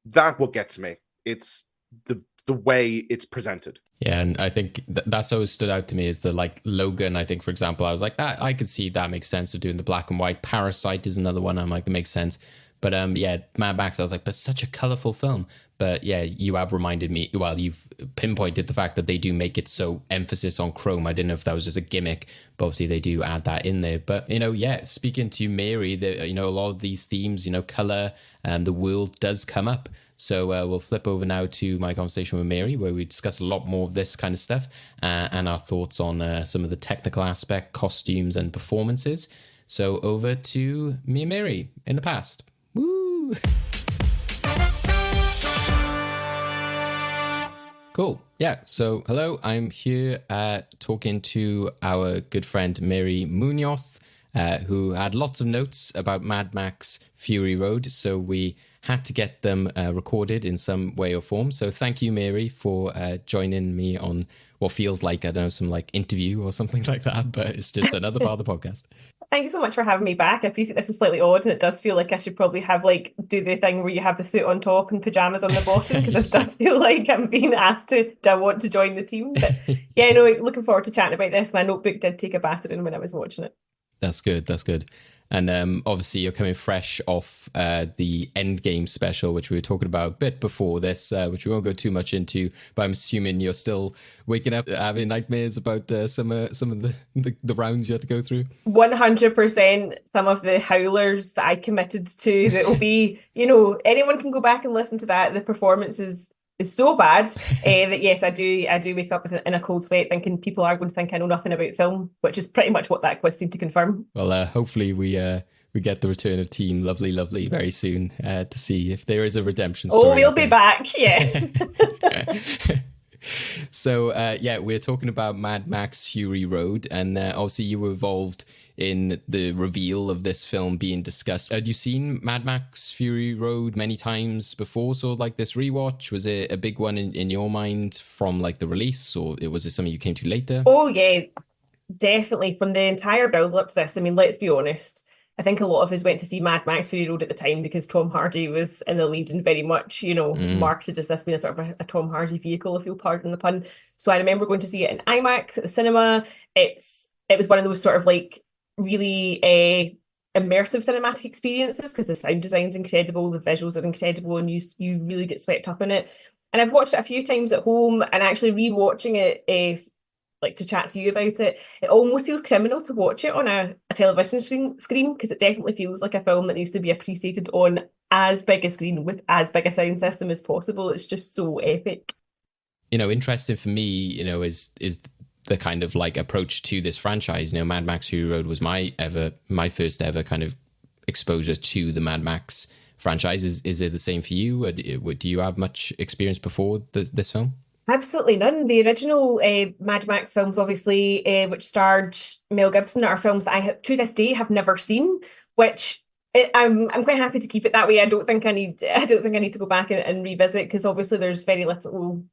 that what gets me. It's the way it's presented. Yeah, and I think that's always stood out to me is the like Logan. I think, for example, I was like, that I could see that makes sense of doing the black and white. Parasite is another one. I'm like, it makes sense. But yeah, Mad Max, I was like, but such a colorful film. But yeah, you have reminded me, well, you've pinpointed the fact that they do make it so emphasis on chrome. I didn't know if that was just a gimmick, but obviously they do add that in there. But, yeah, speaking to Mary, a lot of these themes, color and the world does come up. So we'll flip over now to my conversation with Mary, where we discuss a lot more of this kind of stuff and our thoughts on some of the technical aspect, costumes and performances. So over to me and Mary in the past. Woo! Cool. Yeah. So hello, I'm here talking to our good friend Mary Munoz, who had lots of notes about Mad Max Fury Road. So we had to get them recorded in some way or form. So thank you, Mary, for joining me on what feels like, I don't know, some like interview or something like that, but it's just another part of the podcast. Thank you so much for having me back. I appreciate this is slightly odd, and it does feel like I should probably have do the thing where you have the suit on top and pajamas on the bottom, because this does feel like I'm being asked do I want to join the team. But yeah, no, looking forward to chatting about this. My notebook did take a battering when I was watching it. That's good. That's good. And obviously you're coming fresh off the Endgame special, which we were talking about a bit before this, which we won't go too much into, but I'm assuming you're still waking up having nightmares about some of the rounds you had to go through. 100% some of the howlers that I committed to that will be, anyone can go back and listen to that. The performance is so bad that yes, I do wake up in a cold sweat thinking people are going to think I know nothing about film, which is pretty much what that quiz seemed to confirm. Well, hopefully we get the return of Team Lovely Lovely very soon to see if there is a redemption story. Oh, we'll be back, yeah. So we're talking about Mad Max Fury Road, and obviously you were involved in the reveal of this film being discussed. Had you seen Mad Max Fury Road many times before? So like this rewatch, was it a big one in your mind from like the release, or was it something you came to later? Oh yeah, definitely. From the entire build up to this, I mean, let's be honest, I think a lot of us went to see Mad Max Fury Road at the time because Tom Hardy was in the lead and very much, marketed as this being a sort of a Tom Hardy vehicle, if you'll pardon the pun. So I remember going to see it in IMAX at the cinema. It was one of those sort of like really immersive cinematic experiences because the sound design's incredible, the visuals are incredible, and you really get swept up in it. And I've watched it a few times at home, and actually rewatching it to chat to you about it, it almost feels criminal to watch it on a television screen because it definitely feels like a film that needs to be appreciated on as big a screen with as big a sound system as possible. It's just so epic. Interesting for me, is the kind of like approach to this franchise. Mad Max Fury Road was my first ever kind of exposure to the Mad Max franchise. Is it the same for you? Do you have much experience before this film? Absolutely none. The original Mad Max films, obviously, which starred Mel Gibson, are films that I to this day have never seen, which I'm quite happy to keep it that way. I don't think I need to go back and revisit, because obviously there's very little.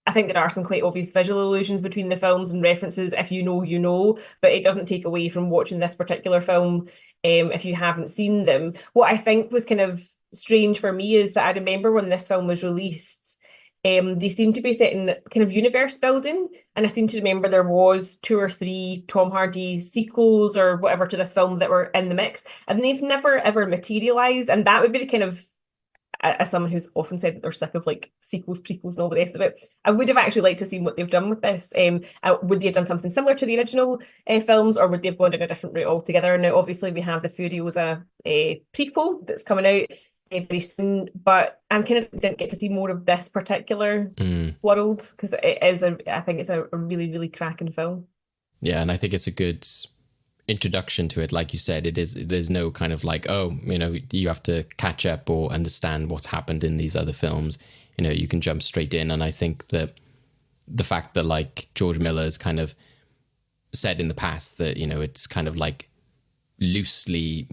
I think there are some quite obvious visual allusions between the films and references. If you know, but it doesn't take away from watching this particular film if you haven't seen them. What I think was kind of strange for me is that I remember when this film was released, They seem to be set in kind of universe building, and I seem to remember there was 2 or 3 Tom Hardy sequels or whatever to this film that were in the mix, and they've never ever materialized. And that would be the kind of, as someone who's often said that they're sick of like sequels, prequels, and all the rest of it, I would have actually liked to see what they've done with this. Would they have done something similar to the original films, or would they have gone down a different route altogether? Now, obviously, we have the Furiosa prequel that's coming out very soon, but I'm kind of didn't get to see more of this particular world, because I think it's a really, really cracking film. Yeah, and I think it's a good introduction to it. Like you said, there's no kind of like, oh, you have to catch up or understand what's happened in these other films. You can jump straight in. And I think that the fact that like George Miller has kind of said in the past that it's kind of like loosely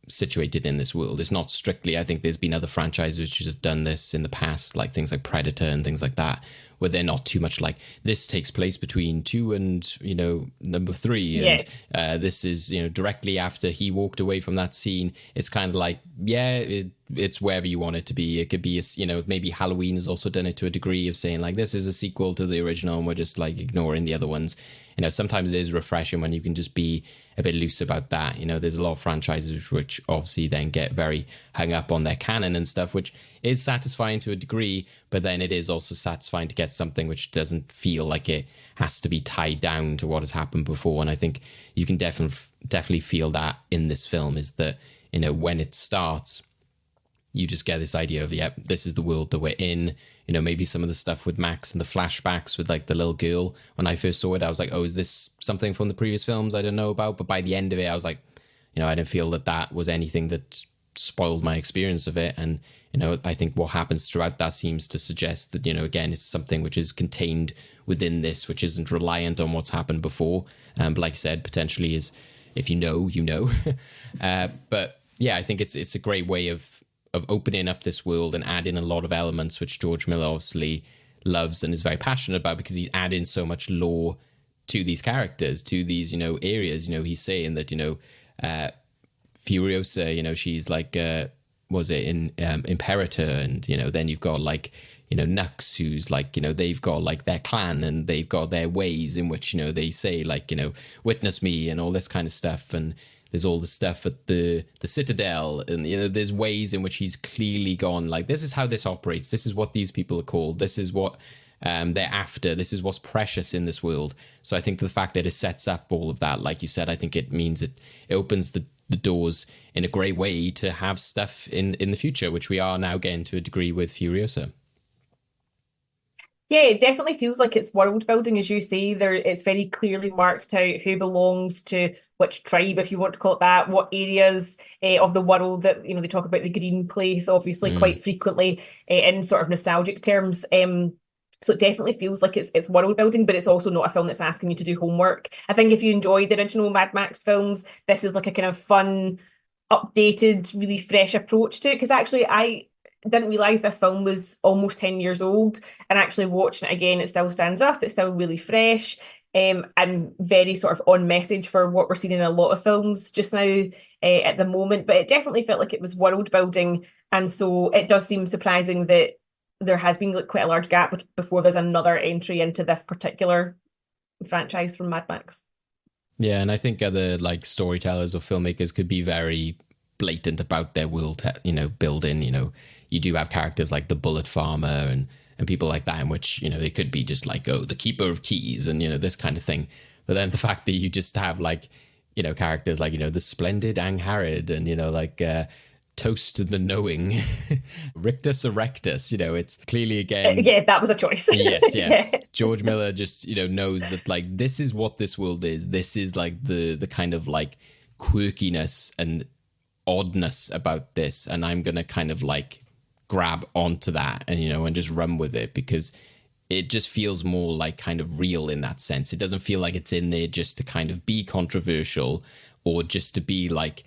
situated in this world. It's not strictly, I think there's been other franchises which have done this in the past, like things like Predator and things like that, where they're not too much like, this takes place between 2 and number 3, and this is directly after he walked away from that scene. It's kind of like, it's wherever you want it to be. It could be maybe Halloween has also done it to a degree of saying like, this is a sequel to the original and we're just like ignoring the other ones. Sometimes it is refreshing when you can just be a bit loose about that. There's a lot of franchises which obviously then get very hung up on their canon and stuff, which is satisfying to a degree, but then it is also satisfying to get something which doesn't feel like it has to be tied down to what has happened before. And I think you can definitely feel that in this film, is that when it starts, you just get this idea of, this is the world that we're in. Maybe some of the stuff with Max and the flashbacks with like the little girl. When I first saw it, I was like, oh, is this something from the previous films I don't know about? But by the end of it, I was like, I didn't feel that was anything that spoiled my experience of it. And, I think what happens throughout that seems to suggest that, again, it's something which is contained within this, which isn't reliant on what's happened before. But like I said, potentially is, if you know. But yeah, I think it's a great way of opening up this world and adding a lot of elements which George Miller obviously loves and is very passionate about, because he's adding so much lore to these characters, to these, areas. He's saying that, Furiosa, she's like, was it in Imperator? And, then you've got like, Nux, who's like, they've got like their clan and they've got their ways in which, they say like, witness me and all this kind of stuff. And there's all the stuff at the Citadel, and there's ways in which he's clearly gone like, this is how this operates. This is what these people are called. This is what they're after. This is what's precious in this world. So I think the fact that it sets up all of that, like you said, I think it means it opens the doors in a great way to have stuff in the future, which we are now getting to a degree with Furiosa. Yeah, it definitely feels like it's world building, as you say. It's very clearly marked out who belongs to which tribe, if you want to call it that, what areas of the world that, they talk about the green place, obviously, quite frequently in sort of nostalgic terms. So it definitely feels like it's world building, but it's also not a film that's asking you to do homework. I think if you enjoy the original Mad Max films, this is like a kind of fun, updated, really fresh approach to it. Because actually, I didn't realise this film was almost 10 years old, and actually watching it again, it still stands up. It's still really fresh and very sort of on message for what we're seeing in a lot of films just now at the moment. But it definitely felt like it was world building, and so it does seem surprising that there has been like quite a large gap before there's another entry into this particular franchise from Mad Max. Yeah, and I think other like storytellers or filmmakers could be very blatant about their world, building. You do have characters like the Bullet Farmer and people like that, in which, they could be just like, oh, the Keeper of Keys and, this kind of thing. But then the fact that you just have like, characters like, the Splendid Angharad and, like Toast to the Knowing, Rictus Erectus, it's clearly again. Yeah, that was a choice. Yes, yeah. George Miller just, knows that like, this is what this world is. This is like the kind of like quirkiness and oddness about this. And I'm going to kind of like grab onto that and, and just run with it, because it just feels more like kind of real in that sense. It doesn't feel like it's in there just to kind of be controversial or just to be like,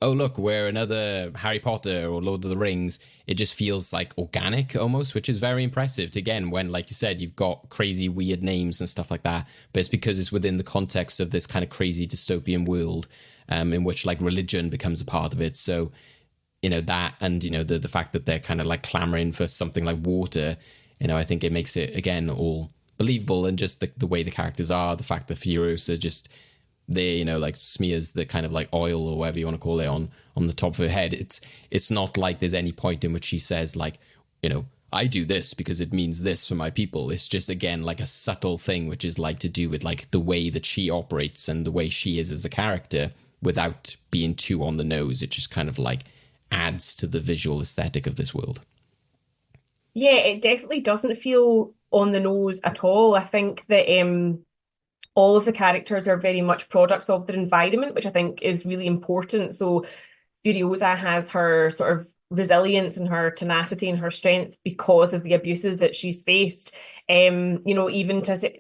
oh, look, we're another Harry Potter or Lord of the Rings. It just feels like organic almost, which is very impressive. Again, when, like you said, you've got crazy, weird names and stuff like that, but it's because it's within the context of this kind of crazy dystopian world in which like religion becomes a part of it. So, that and, the fact that they're kind of like clamoring for something like water, I think it makes it, again, all believable, and just the way the characters are, the fact that Furiosa just there, like smears the kind of like oil or whatever you want to call it on the top of her head. It's not like there's any point in which she says like, I do this because it means this for my people. It's just, again, like a subtle thing, which is like to do with like the way that she operates and the way she is as a character without being too on the nose. It just kind of like adds to the visual aesthetic of this world. Yeah, it definitely doesn't feel on the nose at all. I think that all of the characters are very much products of their environment, which I think is really important. So Furiosa has her sort of resilience and her tenacity and her strength because of the abuses that she's faced. Even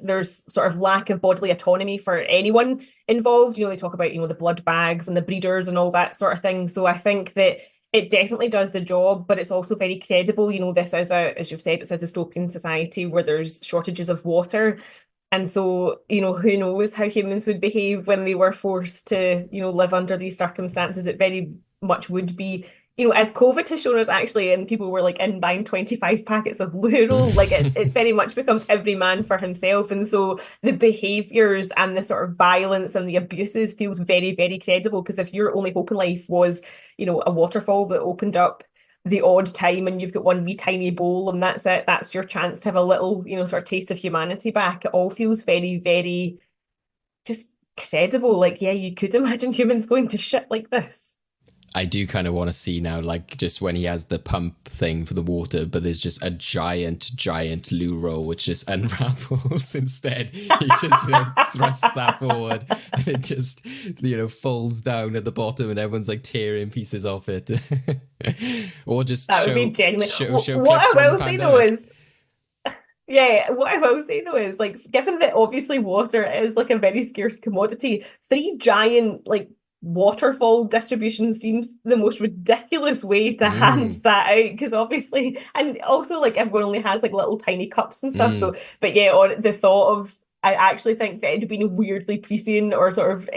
there's sort of lack of bodily autonomy for anyone involved. They talk about, the blood bags and the breeders and all that sort of thing. So I think that it definitely does the job, but it's also very credible. This is as you've said, it's a dystopian society where there's shortages of water. And so, who knows how humans would behave when they were forced to, live under these circumstances. It very much would be, as COVID has shown us actually, and people were like in buying 25 packets of Luro, like it very much becomes every man for himself. And so the behaviours and the sort of violence and the abuses feels very, very credible, because if your only hope in life was, a waterfall that opened up the odd time and you've got one wee tiny bowl and that's it, that's your chance to have a little, sort of taste of humanity back. It all feels very, very just credible. Like, yeah, you could imagine humans going to shit like this. I do kind of want to see now, like, just when he has the pump thing for the water, but there's just a giant loo roll which just unravels instead. He just thrusts that forward and it just, folds down at the bottom and everyone's like tearing pieces off it. Or just that would be genuine. What I will say though is, like, given that obviously water is like a very scarce commodity, 3 giant like waterfall distribution seems the most ridiculous way to hand that out, because obviously, and also like everyone only has like little tiny cups and stuff. So, but yeah, on the thought of, I actually think that it'd been weirdly prescient or sort of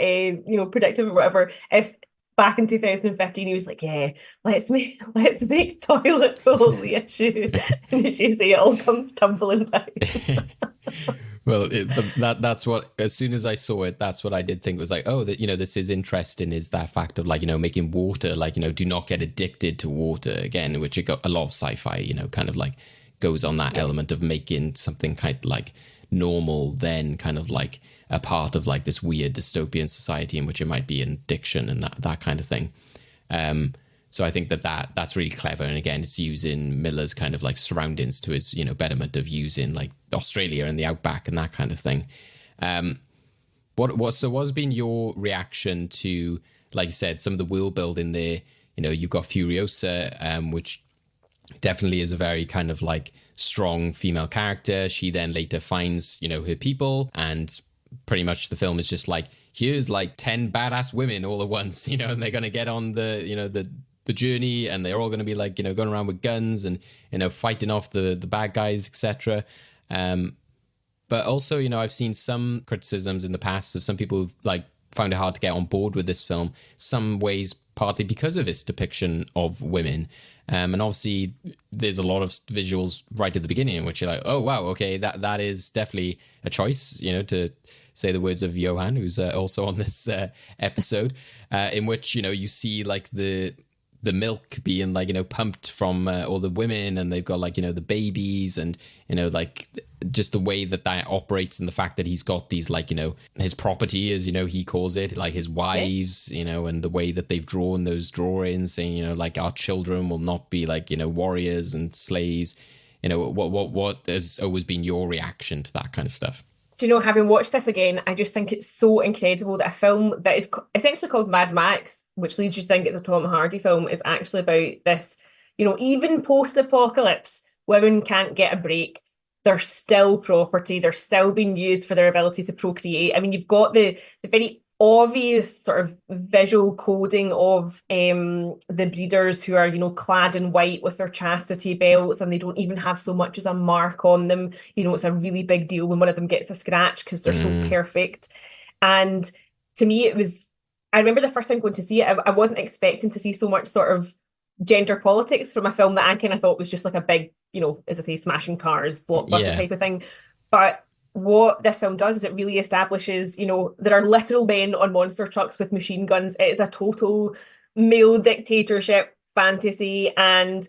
predictive or whatever if back in 2015 he was like, yeah, let's make toilet bowl the issue, and as you say, it all comes tumbling down. Well, that's what, as soon as I saw it, that's what I did think was like, oh, that, this is interesting, is that fact of like, making water, like, do not get addicted to water again, which got a lot of sci-fi, kind of like goes on that element of making something kind of like normal, then kind of like a part of like this weird dystopian society in which it might be an addiction and that kind of thing. So I think that's really clever. And again, it's using Miller's kind of like surroundings to his, betterment of using like Australia and the outback and that kind of thing. What's been your reaction to, like you said, some of the world building there? You've got Furiosa, which definitely is a very kind of like strong female character. She then later finds, her people, and pretty much the film is just like, here's like 10 badass women all at once, and they're going to get on the journey, and they're all going to be like, going around with guns and, fighting off the bad guys, etc. But also, I've seen some criticisms in the past of some people who've like found it hard to get on board with this film, some ways partly because of its depiction of women. And obviously there's a lot of visuals right at the beginning in which you're like, oh, wow, okay, that is definitely a choice, to say the words of Johann, who's also on this episode, in which, you see like the milk being like, pumped from all the women, and they've got like, the babies, and, like just the way that operates, and the fact that he's got these like, his property, as he calls it, like his wives, and the way that they've drawn those drawings, saying, like our children will not be like, warriors and slaves. What has always been your reaction to that kind of stuff? Do you know, having watched this again, I just think it's so incredible that a film that is essentially called Mad Max, which leads you to think it's a Tom Hardy film, is actually about this, even post-apocalypse, women can't get a break. They're still property. They're still being used for their ability to procreate. I mean, you've got the very obvious sort of visual coding of the breeders who are, clad in white with their chastity belts, and they don't even have so much as a mark on them. It's a really big deal when one of them gets a scratch because they're so perfect. And to me, I remember the first time going to see it, I wasn't expecting to see so much sort of gender politics from a film that I kind of thought was just like a big, as I say, smashing cars, blockbuster type of thing. But what this film does is it really establishes, there are literal men on monster trucks with machine guns. It is a total male dictatorship fantasy, and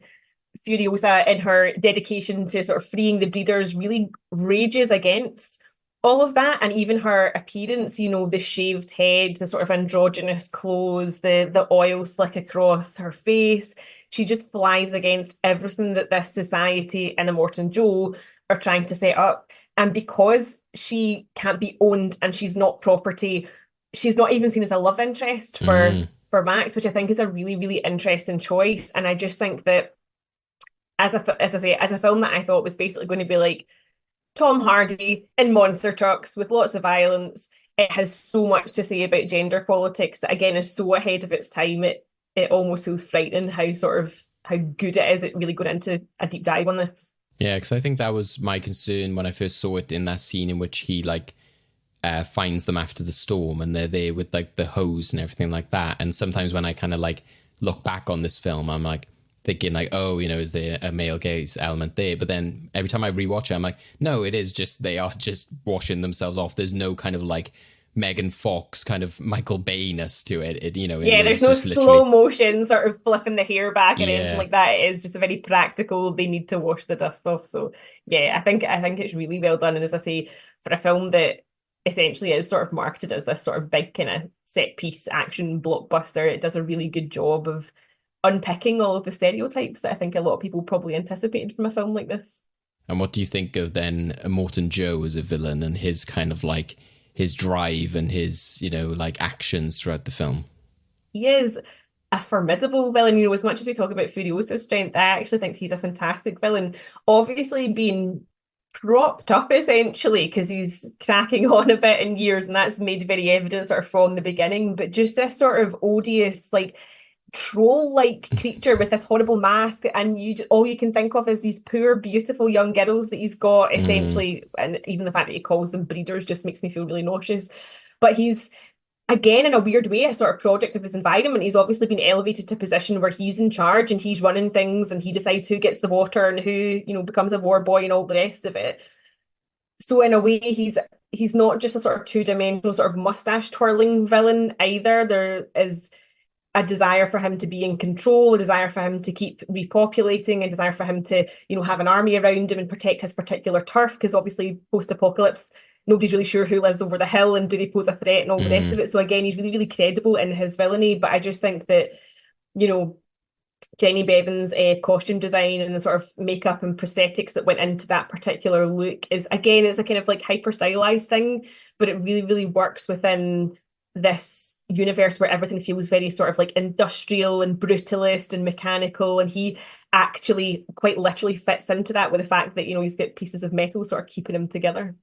Furiosa, in her dedication to sort of freeing the breeders, really rages against all of that. And even her appearance, the shaved head, the sort of androgynous clothes, the oil slick across her face, she just flies against everything that this society and Immortan Joe are trying to set up. And because she can't be owned and she's not property, she's not even seen as a love interest for Max, which I think is a really, really interesting choice. And I just think that as a film that I thought was basically going to be like Tom Hardy in monster trucks with lots of violence, it has so much to say about gender politics that, again, is so ahead of its time. It almost feels frightening how good it is at really going into a deep dive on this. Yeah, because I think that was my concern when I first saw it, in that scene in which he finds them after the storm and they're there with like the hose and everything like that. And sometimes when I kind of like look back on this film, I'm like thinking like, oh, is there a male gaze element there? But then every time I rewatch it, I'm like, no, it is just, they are just washing themselves off. There's no kind of like Megan Fox kind of Michael Bay-ness to it. There's no slow motion sort of flipping the hair back and anything like that. It is just a very practical, they need to wash the dust off. So yeah, I think it's really well done. And as I say, for a film that essentially is sort of marketed as this sort of big kind of set piece action blockbuster, it does a really good job of unpicking all of the stereotypes that I think a lot of people probably anticipated from a film like this. And what do you think of then Immortan Joe as a villain and his kind of like his drive and his, like actions throughout the film? He is a formidable villain. As much as we talk about Furiosa's strength, I actually think he's a fantastic villain. Obviously being propped up essentially because he's cracking on a bit in years, and that's made very evident sort of from the beginning. But just this sort of odious, like troll-like creature with this horrible mask, and all you can think of is these poor, beautiful young girls that he's got essentially, and even the fact that he calls them breeders just makes me feel really nauseous. But he's, again, in a weird way, a sort of product of his environment. He's obviously been elevated to a position where he's in charge and he's running things and he decides who gets the water and who, becomes a war boy and all the rest of it. So in a way, he's not just a sort of two-dimensional sort of mustache twirling villain either. There is a desire for him to be in control, a desire for him to keep repopulating, a desire for him to, have an army around him and protect his particular turf, because obviously post-apocalypse, nobody's really sure who lives over the hill and do they pose a threat and all the rest of it. So again, he's really, really credible in his villainy. But I just think that, Jenny Bevan's costume design and the sort of makeup and prosthetics that went into that particular look is, again, it's a kind of like hyper stylized thing, but it really, really works within this universe where everything feels very sort of like industrial and brutalist and mechanical, and he actually quite literally fits into that with the fact that he's got pieces of metal sort of keeping him together.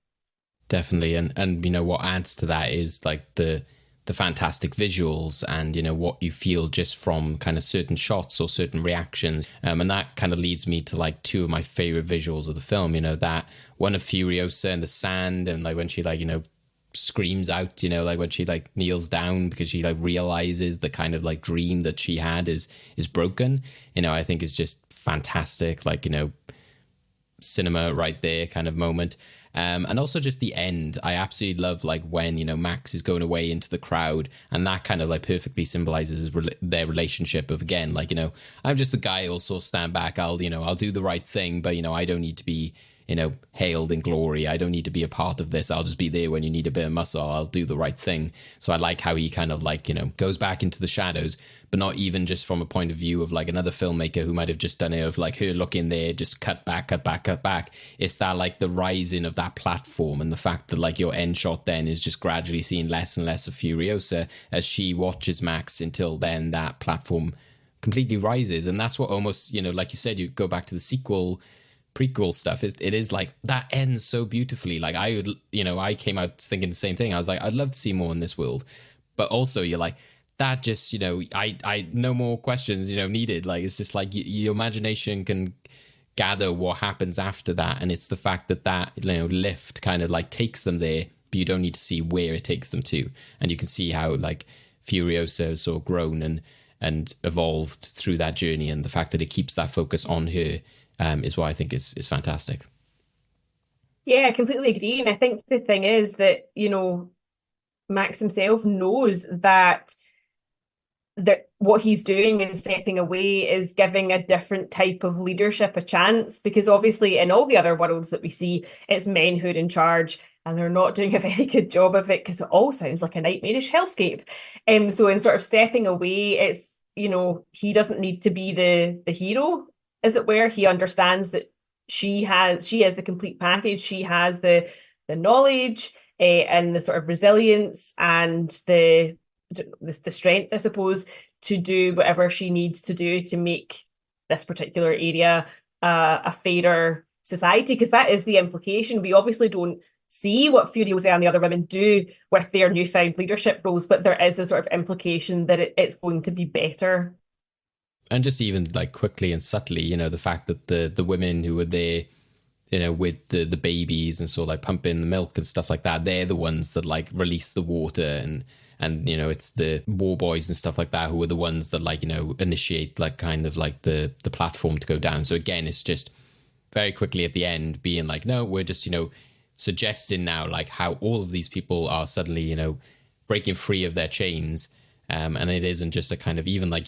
Definitely. And what adds to that is like the fantastic visuals and what you feel just from kind of certain shots or certain reactions, and that kind of leads me to like two of my favorite visuals of the film, that one of Furiosa in the sand, and like when she like screams out, like when she like kneels down because she like realizes the kind of like dream that she had is broken, I think is just fantastic, like cinema right there kind of moment. And also just the end, I absolutely love like when Max is going away into the crowd, and that kind of like perfectly symbolizes their relationship of, again, like I'm just the guy also stand back, I'll do the right thing, but I don't need to be hailed in glory. I don't need to be a part of this. I'll just be there when you need a bit of muscle. I'll do the right thing. So I like how he kind of like, goes back into the shadows, but not even just from a point of view of like another filmmaker who might have just done it of like her looking there, just cut back. It's that like the rising of that platform, and the fact that like your end shot then is just gradually seeing less and less of Furiosa as she watches Max until then that platform completely rises. And that's what almost, like you said, you go back to the prequel stuff, it is like that ends so beautifully. Like I would, I came out thinking the same thing. I was like, I'd love to see more in this world, but also you're like, that just, I no more questions, needed. Like, it's just like your imagination can gather what happens after that. And it's the fact that lift kind of like takes them there, but you don't need to see where it takes them to. And you can see how like Furiosa has sort of grown. evolved through that journey, and the fact that it keeps that focus on her is what I think is fantastic. Yeah, I completely agree. And I think the thing is that, Max himself knows that what he's doing and stepping away is giving a different type of leadership a chance, because obviously in all the other worlds that we see, it's men who are in charge, and they're not doing a very good job of it because it all sounds like a nightmarish hellscape. So in sort of stepping away, it's, he doesn't need to be the hero, as it were. He understands that she is the complete package. She has the knowledge and the sort of resilience and the strength, I suppose, to do whatever she needs to do to make this particular area a fairer society, because that is the implication. We obviously don't see what Furiosa and the other women do with their newfound leadership roles, but there is the sort of implication that it's going to be better. And just even like quickly and subtly, the fact that the women who were there, with the babies and like pumping the milk and stuff like that, they're the ones that like release the water, and it's the war boys and stuff like that who are the ones that like, initiate like kind of like the platform to go down. So again, it's just very quickly at the end being like, no, we're just, suggesting now like how all of these people are suddenly, breaking free of their chains. And it isn't just a kind of even like,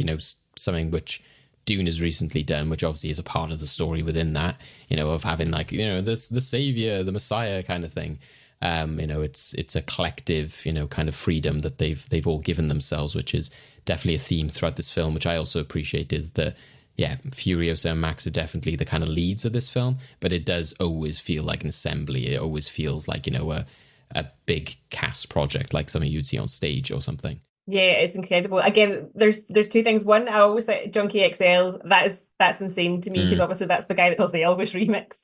something which Dune has recently done, which obviously is a part of the story within that, of having like, the savior, the messiah kind of thing. It's a collective, kind of freedom that they've all given themselves, which is definitely a theme throughout this film, which I also appreciate, is that, Furiosa and Max are definitely the kind of leads of this film, but it does always feel like an assembly. It always feels like, a big cast project, like something you'd see on stage or something. Yeah, it's incredible. Again, there's two things. One, I always say Junkie XL. That's insane to me, because obviously that's the guy that does the Elvis remix.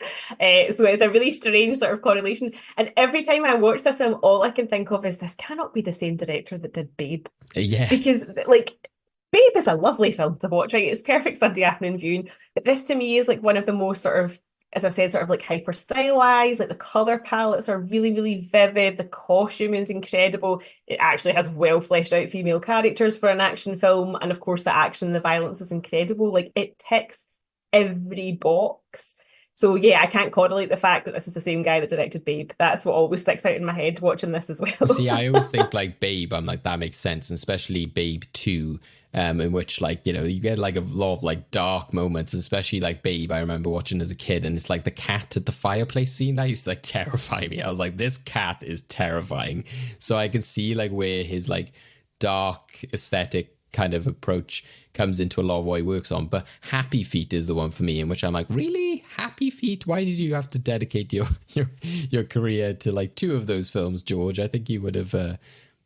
So it's a really strange sort of correlation. And every time I watch this film, all I can think of is this cannot be the same director that did Babe. Yeah. Because like Babe is a lovely film to watch, right? It's perfect Sunday afternoon viewing. But this to me is like one of the most sort of, as I've said, sort of like hyper stylized, like the color palettes are really, really vivid. The costuming's incredible. It actually has well fleshed out female characters for an action film. And of course, the action and the violence is incredible. Like it ticks every box. So yeah, I can't correlate the fact that this is the same guy that directed Babe. That's what always sticks out in my head watching this as well. See, I always think like Babe, I'm like, that makes sense, and especially Babe 2. In which like, you get like a lot of like dark moments, especially like Babe, I remember watching as a kid, and it's like the cat at the fireplace scene that used to like terrify me. I was like, this cat is terrifying. So I can see like where his like dark aesthetic kind of approach comes into a lot of what he works on. But Happy Feet is the one for me, in which I'm like, really? Happy Feet? Why did you have to dedicate your career to like 2 of those films, George? I think you would have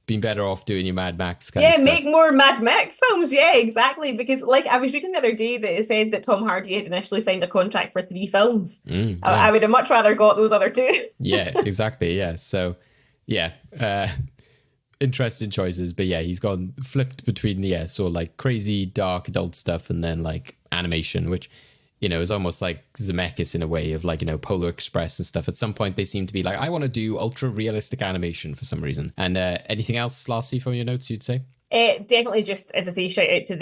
been better off doing your Mad Max kind of stuff. Make more Mad Max films. Yeah, exactly. Because like I was reading the other day that it said that Tom Hardy had initially signed a contract for 3 films. I would have much rather got those other 2. Yeah, exactly. Yeah. So yeah, interesting choices. But yeah, he's gone flipped between sort of like crazy dark adult stuff and then like animation, which is almost like Zemeckis in a way of like, Polar Express and stuff. At some point, they seem to be like, I want to do ultra realistic animation for some reason. And anything else, lastly, from your notes, you'd say? Definitely just, as I say, shout out to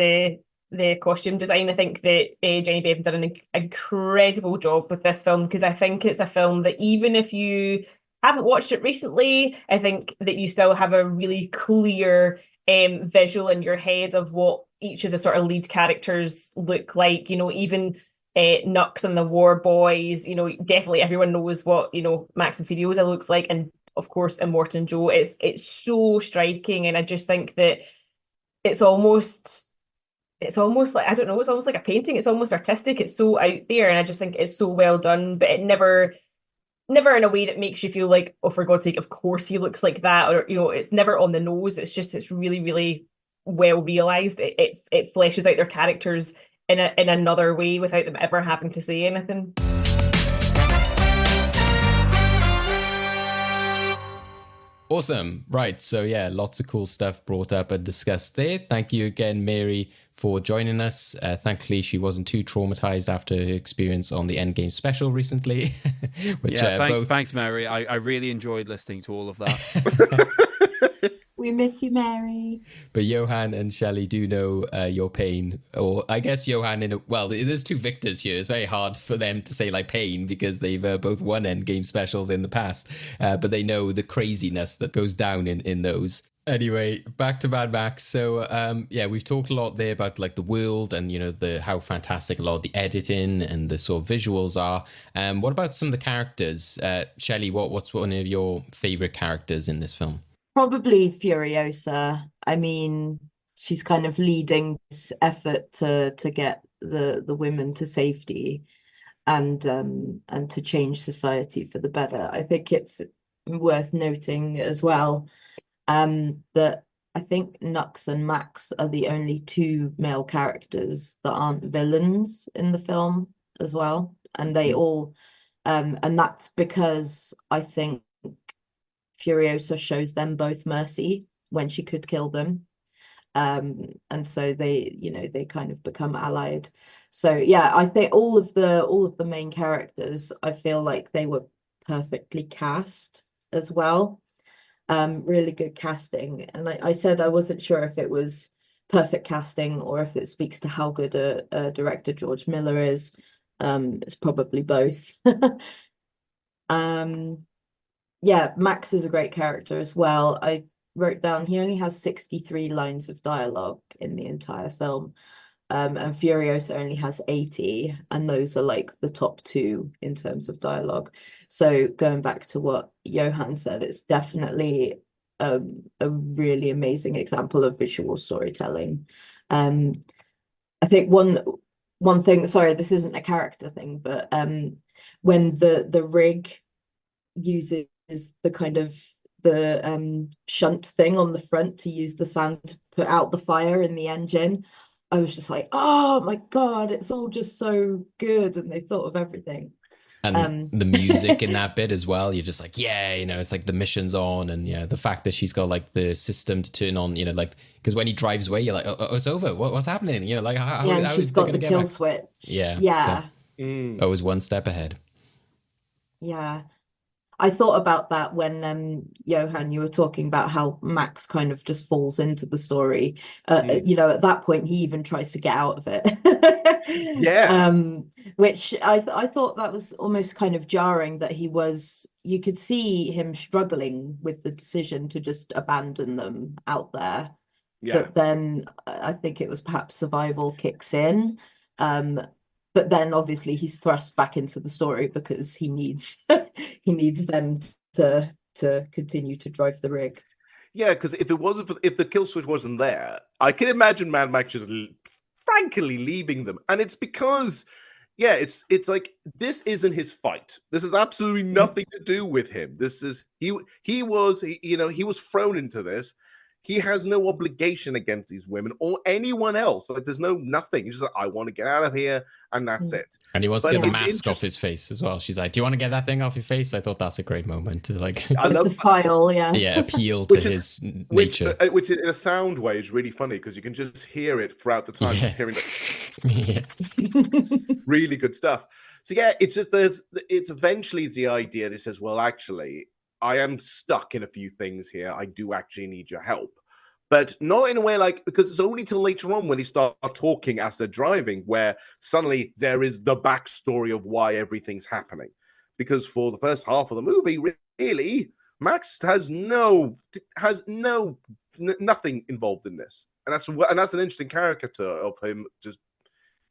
the costume design. I think that Jenny Bevan did an incredible job with this film, because I think it's a film that even if you haven't watched it recently, I think that you still have a really clear visual in your head of what each of the sort of lead characters look like. Even Nux and the War Boys, definitely everyone knows what, Max and Furiosa looks like. And of course, Immortan Joe, it's so striking. And I just think that it's almost like, I don't know, it's almost like a painting. It's almost artistic. It's so out there. And I just think it's so well done, but it never in a way that makes you feel like, oh, for God's sake, of course he looks like that. Or, it's never on the nose. It's really, really well realized. It fleshes out their characters in another way without them ever having to say anything. Awesome. Right. So yeah, lots of cool stuff brought up and discussed there. Thank you again, Mary, for joining us. Thankfully, she wasn't too traumatized after her experience on the Endgame special recently. Thanks, Mary. I really enjoyed listening to all of that. We miss you, Mary. But Johann and Shelley do know your pain, or I guess Johann well, there's two victors here. It's very hard for them to say like pain because they've both won Endgame specials in the past, but they know the craziness that goes down in those. Anyway, back to Mad Max. So, yeah, we've talked a lot there about like the world and how fantastic a lot of the editing and the sort of visuals are. What about some of the characters? Shelley, what's one of your favorite characters in this film? Probably Furiosa. I mean, she's kind of leading this effort to get the women to safety and to change society for the better. I think it's worth noting as well that I think Nux and Max are the only two male characters that aren't villains in the film as well. And they all and that's because I think Furiosa shows them both mercy when she could kill them. And so they kind of become allied. So yeah, I think all of the main characters, I feel like they were perfectly cast as well. Really good casting. And I said I wasn't sure if it was perfect casting or if it speaks to how good a director George Miller is. It's probably both. Yeah, Max is a great character as well. I wrote down he only has 63 lines of dialogue in the entire film. And Furiosa only has 80, and those are like the top two in terms of dialogue. So going back to what Johann said, it's definitely a really amazing example of visual storytelling. I think one thing, sorry, this isn't a character thing, but when the rig uses the kind of the shunt thing on the front to use the sand to put out the fire in the engine, I was just like, oh my God, it's all just so good. And they thought of everything. And the music in that bit as well, you're just like, yeah, it's like the mission's on. And the fact that she's got like the system to turn on, like, because when he drives away, you're like, oh, it's over. What's happening? Like, how she's got the kill switch. Yeah. Yeah. So, always one step ahead. Yeah. I thought about that when Johann, you were talking about how Max kind of just falls into the story. At that point he even tries to get out of it. Yeah. Which I thought that was almost kind of jarring that you could see him struggling with the decision to just abandon them out there. Yeah. But then I think it was perhaps survival kicks in. But then obviously he's thrust back into the story because he needs them to continue to drive the rig. Yeah, because if the kill switch wasn't there, I can imagine Mad Max just frankly leaving them. And it's because, yeah, it's like this isn't his fight. This has absolutely nothing to do with him. This is he was thrown into this. He has no obligation against these women or anyone else. Like, there's nothing. He's just like, I want to get out of here, and that's it. And he wants to get the mask off his face as well. She's like, do you want to get that thing off your face? I thought that's a great moment to like... I love the file, yeah. Yeah, appeal to his nature. Which in a sound way is really funny because you can just hear it throughout the time. Just hearing it. Really good stuff. So yeah, it's eventually the idea that says, well, actually, I am stuck in a few things here. I do actually need your help. But not in a way like, because it's only till later on when they start talking as they're driving, where suddenly there is the backstory of why everything's happening. Because for the first half of the movie, really, Max has nothing involved in this. And that's an interesting caricature of him just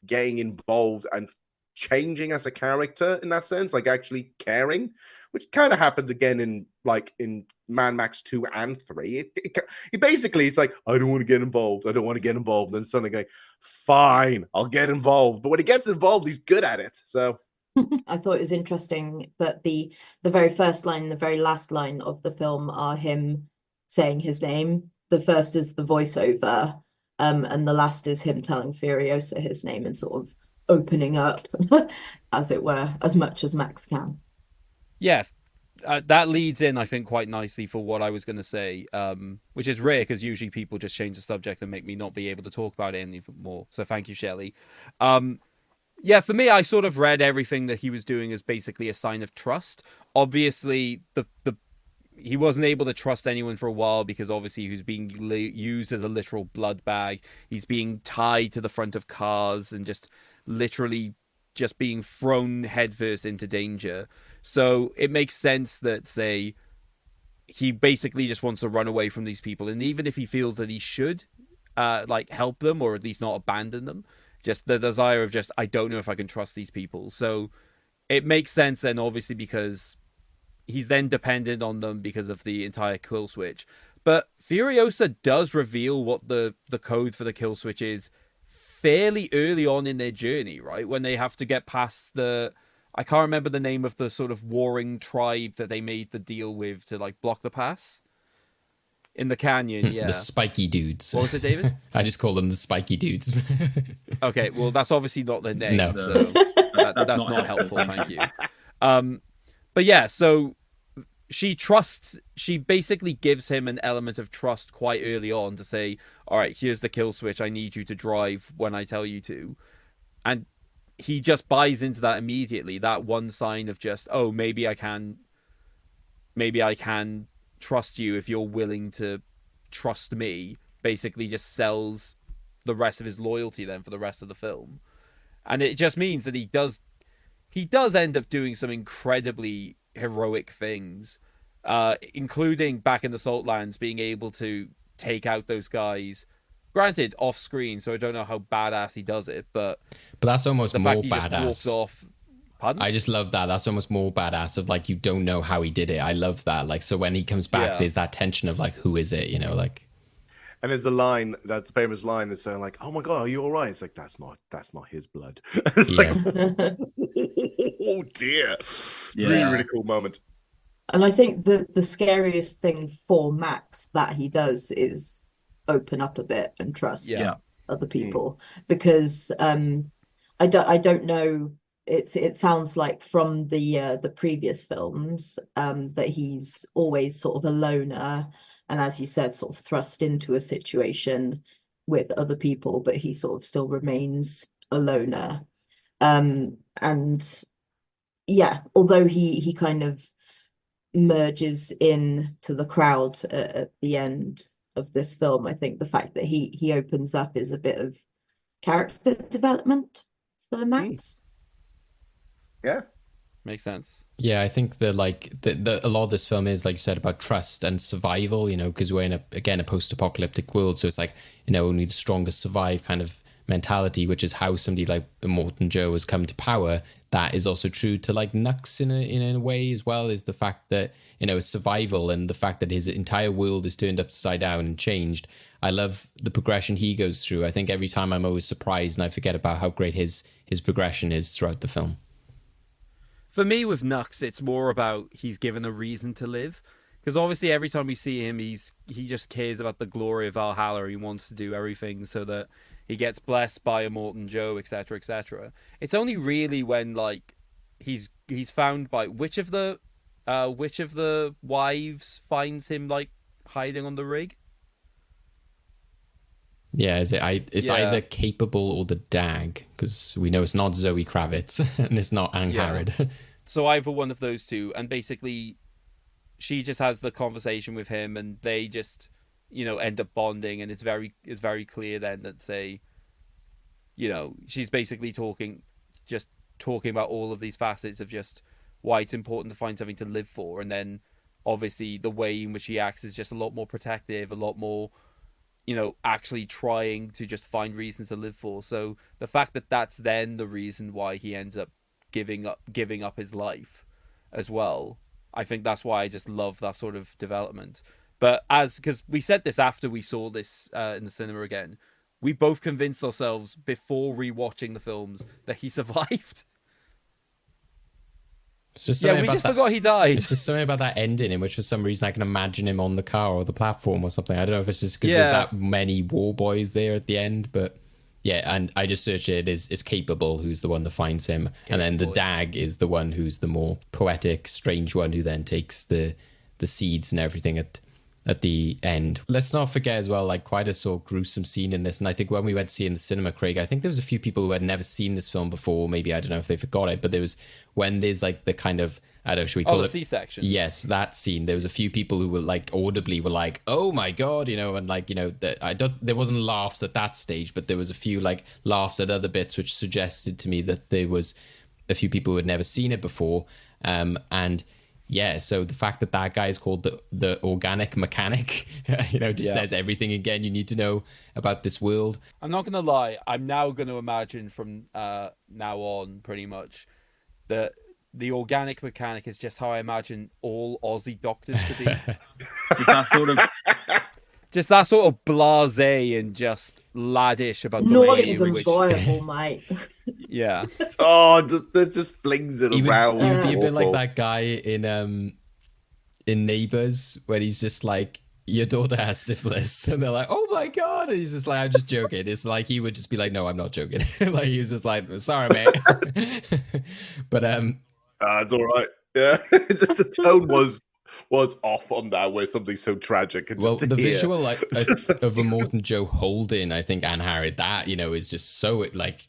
getting involved and changing as a character in that sense, like actually caring, which kind of happens again in Mad Max 2 and 3. He basically, it's like, I don't want to get involved. And then suddenly going, fine, I'll get involved. But when he gets involved, he's good at it. So I thought it was interesting that the very first line and the very last line of the film are him saying his name. The first is the voiceover, and the last is him telling Furiosa his name and sort of opening up, as it were, as much as Max can. Yeah, that leads in, I think, quite nicely for what I was going to say, which is rare because usually people just change the subject and make me not be able to talk about it anymore. So thank you, Shelley. Yeah, for me, I sort of read everything that he was doing as basically a sign of trust. Obviously, the he wasn't able to trust anyone for a while because obviously he was being used as a literal blood bag. He's being tied to the front of cars and just literally just being thrown headfirst into danger. So it makes sense that, say, he basically just wants to run away from these people. And even if he feels that he should like help them or at least not abandon them, just the desire of just, I don't know if I can trust these people. So it makes sense then, obviously, because he's then dependent on them because of the entire kill switch. But Furiosa does reveal what the code for the kill switch is fairly early on in their journey, right? When they have to get past the... I can't remember the name of the sort of warring tribe that they made the deal with to like block the pass. In the canyon, yeah. The spiky dudes. What was it, David? I just call them the spiky dudes. Okay, well, that's obviously not their name. No. So that's not helpful, thank you. But yeah, so she basically gives him an element of trust quite early on to say, all right, here's the kill switch. I need you to drive when I tell you to. And he just buys into that immediately. That one sign of just, oh, maybe I can trust you if you're willing to trust me, basically just sells the rest of his loyalty then for the rest of the film. And it just means that he does end up doing some incredibly heroic things, including back in the Saltlands being able to take out those guys, granted off screen, so I don't know how badass he does it, but that's almost the more fact he badass. just walks off. Pardon? I just love that. That's almost more badass of like, you don't know how he did it. I love that. Like, so when he comes back, there's that tension of like, who is it? You know, like. And there's a line, that's a famous line that's saying like, oh my God, are you all right? It's like, that's not his blood. It's like, oh dear. Really, really cool moment. And I think the scariest thing for Max that he does is open up a bit and trust other people. Because I don't know. It sounds like from the previous films that he's always sort of a loner, and as you said, sort of thrust into a situation with other people, but he sort of still remains a loner. And yeah, although he kind of merges into the crowd at the end of this film, I think the fact that he opens up is a bit of character development for Max. Yeah, makes sense. Yeah, I think a lot of this film is, like you said, about trust and survival, you know, because we're in a post-apocalyptic world, so it's like, you know, only the strongest survive kind of mentality, which is how somebody like Immortan Joe has come to power. That is also true to like Nux in a way as well, is the fact that, you know, it's survival, and the fact that his entire world is turned upside down and changed. I love the progression he goes through. I think every time I'm always surprised and I forget about how great his progression is throughout the film. For me, with Nux, it's more about he's given a reason to live. Because obviously every time we see him, he just cares about the glory of Valhalla. He wants to do everything so that he gets blessed by Immortan Joe, etc., etc. It's only really when like he's found by which of the wives finds him like hiding on the rig. Yeah, it's either Capable or the Dag, because we know it's not Zoe Kravitz and it's not Ang Harrod. So either one of those two, and basically she just has the conversation with him, and they just, you know, end up bonding, and it's very clear then that, say, you know, she's basically talking about all of these facets of just why it's important to find something to live for, and then obviously the way in which he acts is just a lot more protective, a lot more, you know, actually trying to just find reasons to live for. So the fact that that's then the reason why he ends up giving up his life as well, I think that's why I just love that sort of development. But because we said this after we saw this in the cinema again, we both convinced ourselves before rewatching the films that he survived. We just forgot he died. It's just something about that ending in which for some reason I can imagine him on the car or the platform or something. I don't know if it's just because there's that many war boys there at the end, but yeah, and I just searched it. It's Capable who's the one that finds him, and then the Dag is the one who's the more poetic, strange one who then takes the seeds and everything at the end. Let's not forget as well, like, quite a sort of gruesome scene in this. And I think when we went to see it in the cinema, Craig, I think there was a few people who had never seen this film before. Maybe, I don't know if they forgot it, but there was when there's like the kind of I don't know, should we call the it C-section? Yes, that scene. There was a few people who were like audibly were like, "Oh my god," and like there wasn't laughs at that stage, but there was a few like laughs at other bits, which suggested to me that there was a few people who had never seen it before, and. Yeah, so the fact that guy is called the organic mechanic, just says everything again you need to know about this world. I'm not going to lie. I'm now going to imagine from now on, pretty much, that the organic mechanic is just how I imagine all Aussie doctors to be. Just that sort of blasé and just laddish about the Not way even in which... viable, mate. Yeah. Oh, that just flings it around. You'd be a bit like that guy in Neighbours, where he's just like, your daughter has syphilis, and they're like, oh my god, and he's just like, I'm just joking. It's like he would just be like, no, I'm not joking. Like he was just like, sorry, mate. But it's all right. Yeah, the tone was off on that, where something so tragic. And well, just the visual like of Immortan Joe holding, I think, Anne Harriet, that is just so like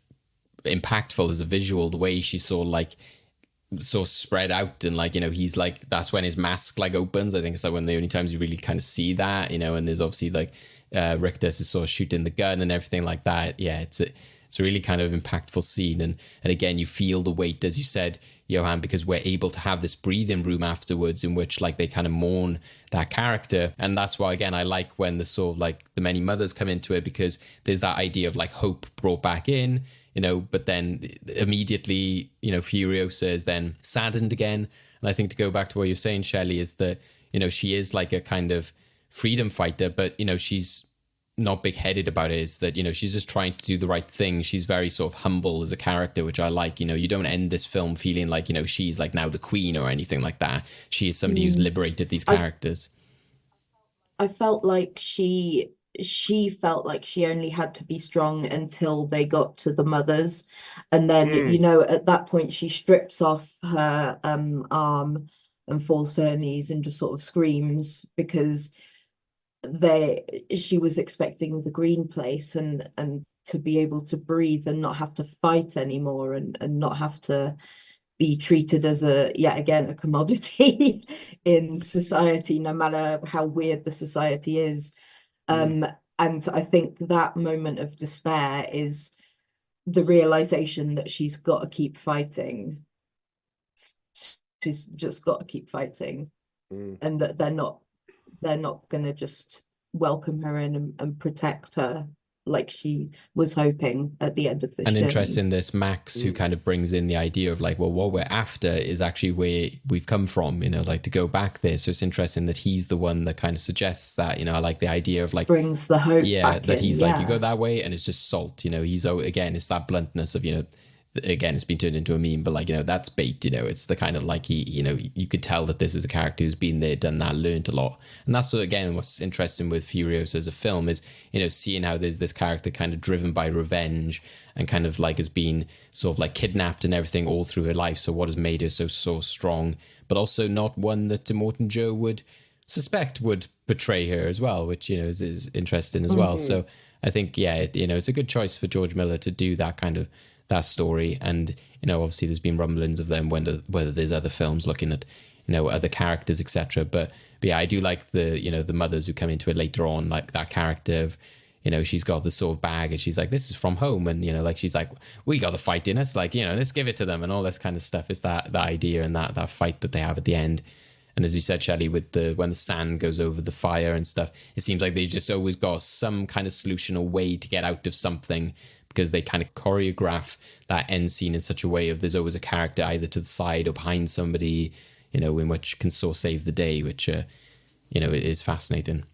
impactful as a visual. The way she's so spread out, and like he's like, that's when his mask like opens. I think it's like one of the only times you really kind of see that, and there's obviously like Rictus is sort of shooting the gun and everything like that. Yeah, it's a really kind of impactful scene, and again you feel the weight, as you said, Johann, because we're able to have this breathing room afterwards in which like they kind of mourn that character. And that's why, again, I like when the sort of like the many mothers come into it, because there's that idea of like hope brought back in, but then immediately, Furiosa is then saddened again. And I think, to go back to what you're saying, Shelley, is that, she is like a kind of freedom fighter, but, she's not big-headed about it. Is that, she's just trying to do the right thing. She's very sort of humble as a character, which I like. You don't end this film feeling like, she's like now the queen or anything like that. She is somebody who's liberated these characters. I felt like she felt like she only had to be strong until they got to the mothers, and then at that point she strips off her arm and falls to her knees and just sort of screams, because she was expecting the green place and to be able to breathe and not have to fight anymore, and not have to be treated as a commodity in society, no matter how weird the society is. And I think that moment of despair is the realization that she's got to keep fighting. She's just got to keep fighting, and that they're not gonna just welcome her in and protect her like she was hoping at the end of this. And interesting, this Max, who kind of brings in the idea of like, well, what we're after is actually where we've come from, like to go back there. So it's interesting that he's the one that kind of suggests that, I like the idea of like brings the hope back that he's in, like, you go that way and it's just salt, he's, again, it's that bluntness of, again, it's been turned into a meme, but like, that's bait, it's the kind of like, you could tell that this is a character who's been there, done that, learned a lot. And that's what, again, what's interesting with Furiosa as a film is, seeing how there's this character kind of driven by revenge and kind of like has been sort of like kidnapped and everything all through her life. So what has made her so strong, but also not one that Immortan Joe would suspect would betray her as well, which, is interesting as well. So I think, it's a good choice for George Miller to do that kind of that story. And obviously there's been rumblings of them whether there's other films looking at other characters, etc. But yeah, I do like the mothers who come into it later on, like that character of she's got the sort of bag and she's like, this is from home, and like she's like, we got the fight in us, like let's give it to them, and all this kind of stuff. Is that idea and that fight that they have at the end. And as you said, Shelley, with when the sand goes over the fire and stuff, it seems like they just always got some kind of solution or way to get out of something, because they kind of choreograph that end scene in such a way of there's always a character either to the side or behind somebody, in which can sort of save the day, which, it is fascinating.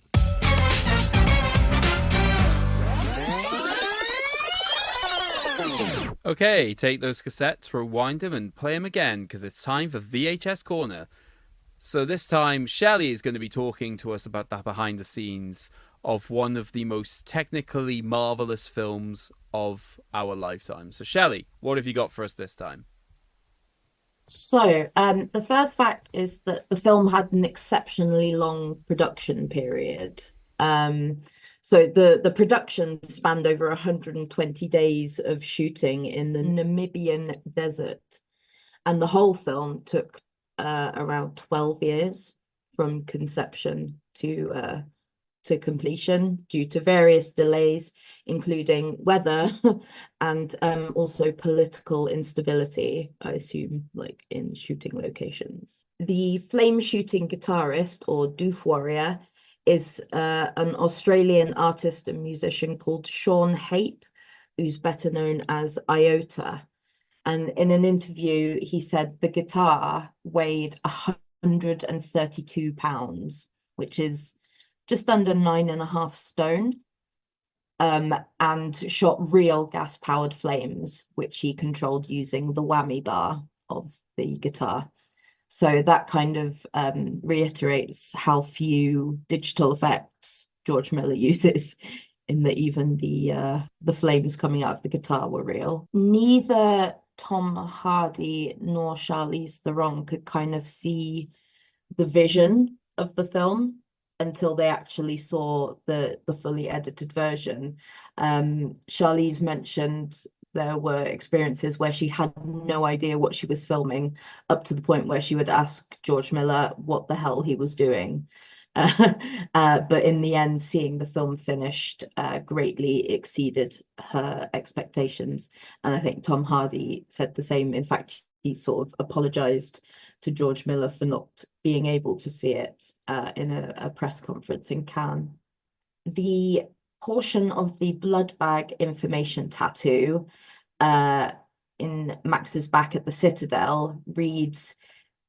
Okay, take those cassettes, rewind them, and play them again, because it's time for VHS Corner. So this time, Shelley is going to be talking to us about that behind the scenes of one of the most technically marvelous films of our lifetime. So Shelley, what have you got for us this time? So the first fact is that the film had an exceptionally long production period. So the production spanned over 120 days of shooting in the Namibian desert, and the whole film took around 12 years from conception to completion due to various delays, including weather and also political instability, I assume, like in shooting locations. The flame shooting guitarist, or doof warrior, is an Australian artist and musician called Sean Hape, who's better known as Iota. And in an interview, he said the guitar weighed 132 pounds, which is just under 9.5 stone, and shot real gas-powered flames, which he controlled using the whammy bar of the guitar. So that kind of reiterates how few digital effects George Miller uses, in that even the flames coming out of the guitar were real. Neither Tom Hardy nor Charlize Theron could kind of see the vision of the film until they actually saw the fully edited version. Charlize mentioned there were experiences where she had no idea what she was filming, up to the point where she would ask George Miller what the hell he was doing. But in the end, seeing the film finished greatly exceeded her expectations. And I think Tom Hardy said the same. In fact, he sort of apologized to George Miller for not being able to see it in a press conference in Cannes. The portion of the blood bag information tattoo in Max's back at the Citadel reads,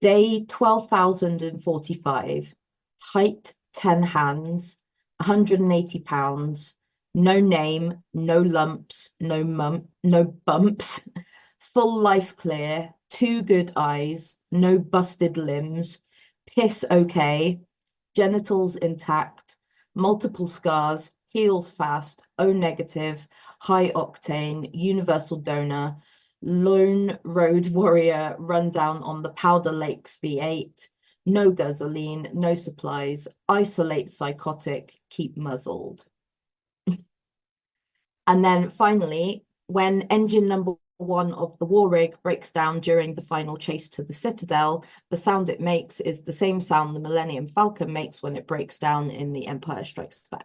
day 12,045, height 10 hands, 180 pounds, no name, no lumps, no bumps, full life clear, 2 good eyes, no busted limbs, piss okay, genitals intact, multiple scars, heals fast, O negative, high octane, universal donor, lone road warrior, rundown on the Powder Lakes V8, no gasoline, no supplies, isolate psychotic, keep muzzled. And then finally, when engine number 1 of the war rig breaks down during the final chase to the Citadel, the sound it makes is the same sound the Millennium Falcon makes when it breaks down in The Empire Strikes Back.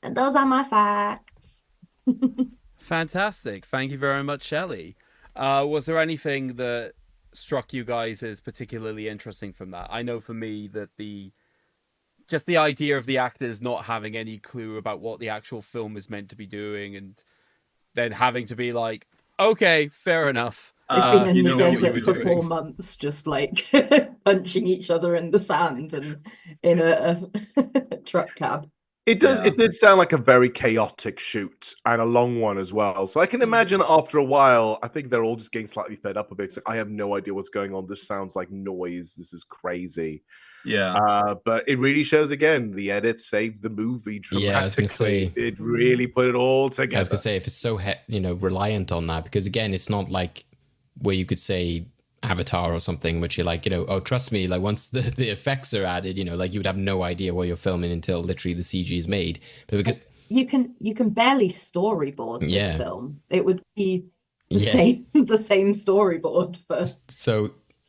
And those are my facts. Fantastic. Thank you very much, Shelley. Was there anything that struck you guys as particularly interesting from that? I know for me that just the idea of the actors not having any clue about what the actual film is meant to be doing, and then having to be like, okay, fair enough. They've been in the desert for 4 months, just like punching each other in the sand and in a truck cab. It does. Yeah. It did sound like a very chaotic shoot and a long one as well. So I can imagine after a while, I think they're all just getting slightly fed up a bit. It's like, I have no idea what's going on. This sounds like noise. This is crazy. Yeah. But it really shows again, the edit saved the movie dramatically. Yeah, I was gonna say, it really put it all together. I was gonna say, if it's so reliant on that, because again, it's not like where you could say Avatar or something, which you're like, oh, trust me, like once the effects are added, like you would have no idea what you're filming until literally the CG is made. But because you can barely storyboard this film, it would be the same storyboard for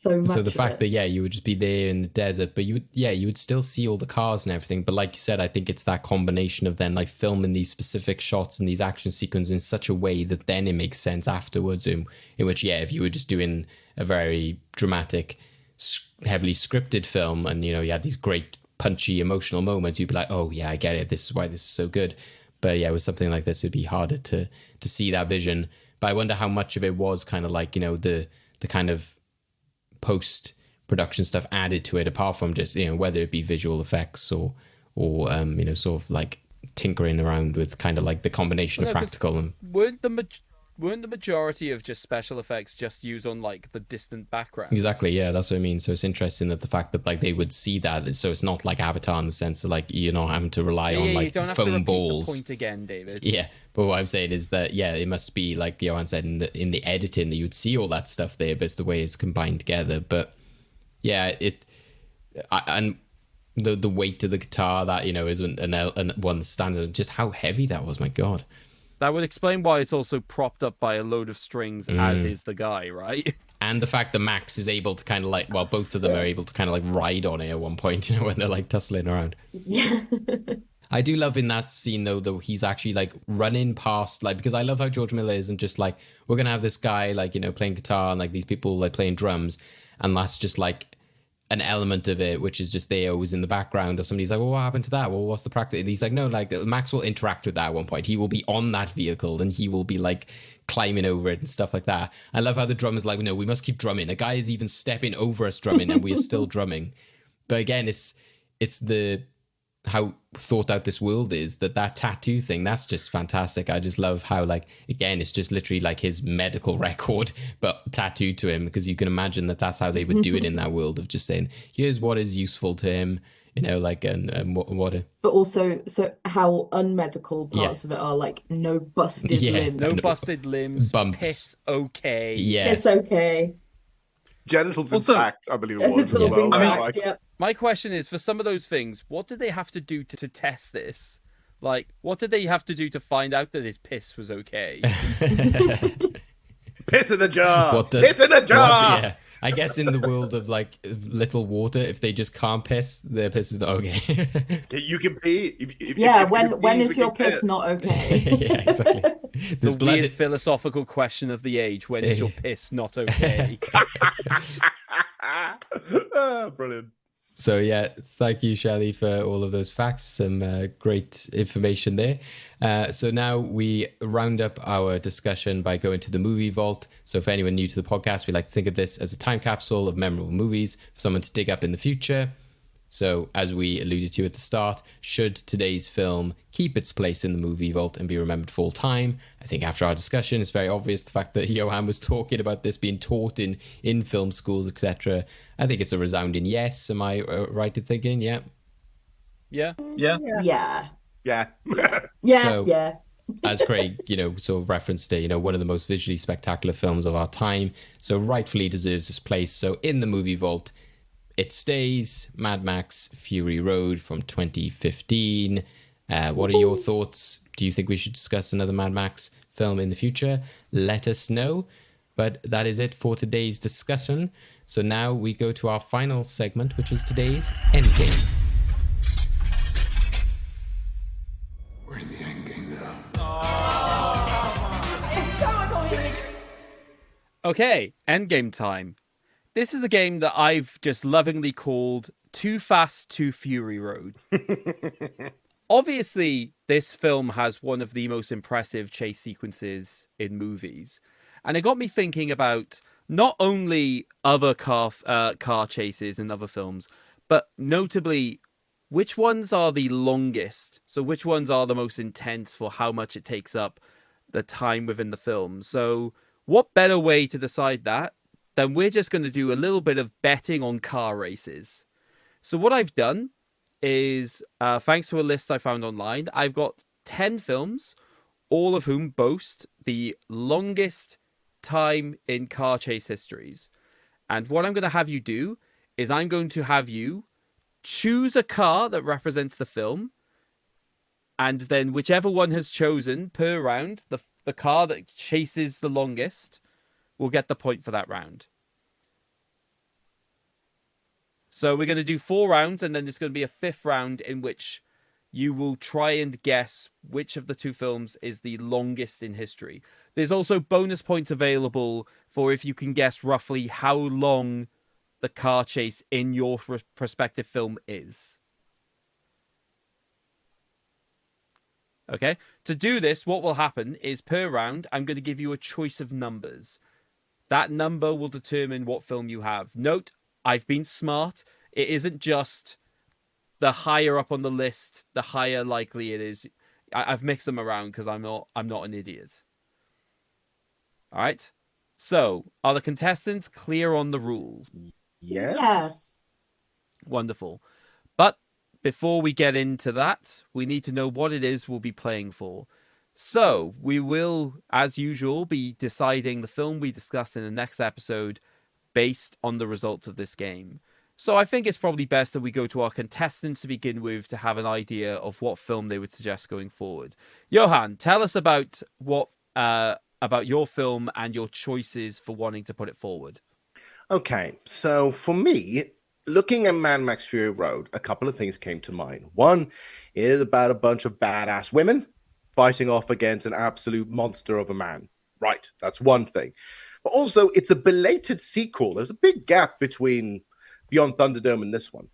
so the fact that you would just be there in the desert, but you would still see all the cars and everything. But like you said, I think it's that combination of then like filming these specific shots and these action sequences in such a way that then it makes sense afterwards. In which if you were just doing a very dramatic, heavily scripted film, and you had these great punchy emotional moments, you'd be like, oh yeah, I get it. This is why this is so good. But with something like this, it'd be harder to see that vision. But I wonder how much of it was kind of like the kind of post production stuff added to it, apart from just whether it be visual effects or sort of like tinkering around with kind of like the combination of practical and weren't the majority of just special effects just used on like the distant background? Exactly, yeah, that's what I mean. So it's interesting that the fact that like they would see that, so it's not like Avatar in the sense of like you're not having to rely on like foam balls. The point again, David. Yeah, but what I'm saying is that it must be like Johann said in the editing that you would see all that stuff there, but it's the way it's combined together. But and the weight of the guitar that is one standard. Just how heavy that was, my God. That would explain why it's also propped up by a load of strings, as is the guy, right? And the fact that Max is able to kind of like, well, both of them are able to kind of like ride on it at one point, when they're like tussling around. Yeah. I do love in that scene though he's actually like running past, like, because I love how George Miller isn't just like, we're gonna have this guy like, playing guitar and like these people like playing drums, and that's just like an element of it which is just there always in the background, or somebody's like, well, what happened to that? Well, what's the practice? And he's like, no, like Max will interact with that at one point. He will be on that vehicle and he will be like climbing over it and stuff like that. I love how the drummer's like, no, we must keep drumming. A guy is even stepping over us drumming and we are still drumming. But again, it's the how thought out this world is, that tattoo thing, that's just fantastic. I just love how, like, again, it's just literally like his medical record but tattooed to him, because you can imagine that that's how they would do it in that world of just saying, here's what is useful to him, like, and what but also, so how unmedical parts of it are, like no busted limbs. No busted limbs. Bumps. Piss okay. Yes. It's okay. Genitals Also, intact, I believe it was. Genitals as well. intact, yeah. My question is, for some of those things, what did they have to do to test this? Like, what did they have to do to find out that his piss was okay? Piss in a jar. Piss in a jar. Yeah. I guess in the world of like little water, if they just can't piss, their piss is not okay. You can pee. When is your piss not okay? Yeah, exactly. There's the weird philosophical question of the age: when is your piss not okay? Brilliant. So yeah, thank you, Shelley, for all of those facts. Some great information there. So now we round up our discussion by going to the movie vault. So for anyone new to the podcast, we like to think of this as a time capsule of memorable movies for someone to dig up in the future. So as we alluded to at the start, should today's film keep its place in the movie vault and be remembered for all time? I think after our discussion, it's very obvious the fact that Johann was talking about this being taught in film schools, etc. I think it's a resounding yes. Am I right in thinking? Yeah. Yeah. So, as Craig, sort of referenced it, one of the most visually spectacular films of our time. So rightfully deserves this place. So in the movie vault, it stays Mad Max Fury Road from 2015. What are your thoughts? Do you think we should discuss another Mad Max film in the future? Let us know. But that is it for today's discussion. So now we go to our final segment, which is today's Endgame. We're in the endgame now. Okay, Endgame time. This is a game that I've just lovingly called Too Fast, Too Fury Road. Obviously, this film has one of the most impressive chase sequences in movies. And it got me thinking about not only other car chases in other films, but notably, which ones are the longest? So which ones are the most intense for how much it takes up the time within the film? So what better way to decide that than we're just going to do a little bit of betting on car races. So what I've done is, thanks to a list I found online, I've got 10 films, all of whom boast the longest time in car chase histories. And what I'm going to have you do is I'm going to have you choose a car that represents the film, and then whichever one has chosen per round, the car that chases the longest will get the point for that round. So we're going to do 4 rounds, and then there's going to be a 5th round in which you will try and guess which of the 2 films is the longest in history. There's also bonus points available for if you can guess roughly how long the car chase in your prospective film is. Okay, to do this, what will happen is per round, I'm going to give you a choice of numbers. That number will determine what film you have. Note, I've been smart. It isn't just the higher up on the list, the higher likely it is. I've mixed them around because I'm not an idiot. All right. So, are the contestants clear on the rules? Yes. Wonderful. But before we get into that, we need to know what it is we'll be playing for. So, we will, as usual, be deciding the film we discuss in the next episode based on the results of this game. So I think it's probably best that we go to our contestants to begin with to have an idea of what film they would suggest going forward. Johann, tell us about what about your film and your choices for wanting to put it forward. Okay, so for me, looking at Mad Max Fury Road, a couple of things came to mind. One is about a bunch of badass women fighting off against an absolute monster of a man. Right, that's one thing. But also, it's a belated sequel. There's a big gap between Beyond Thunderdome and this one.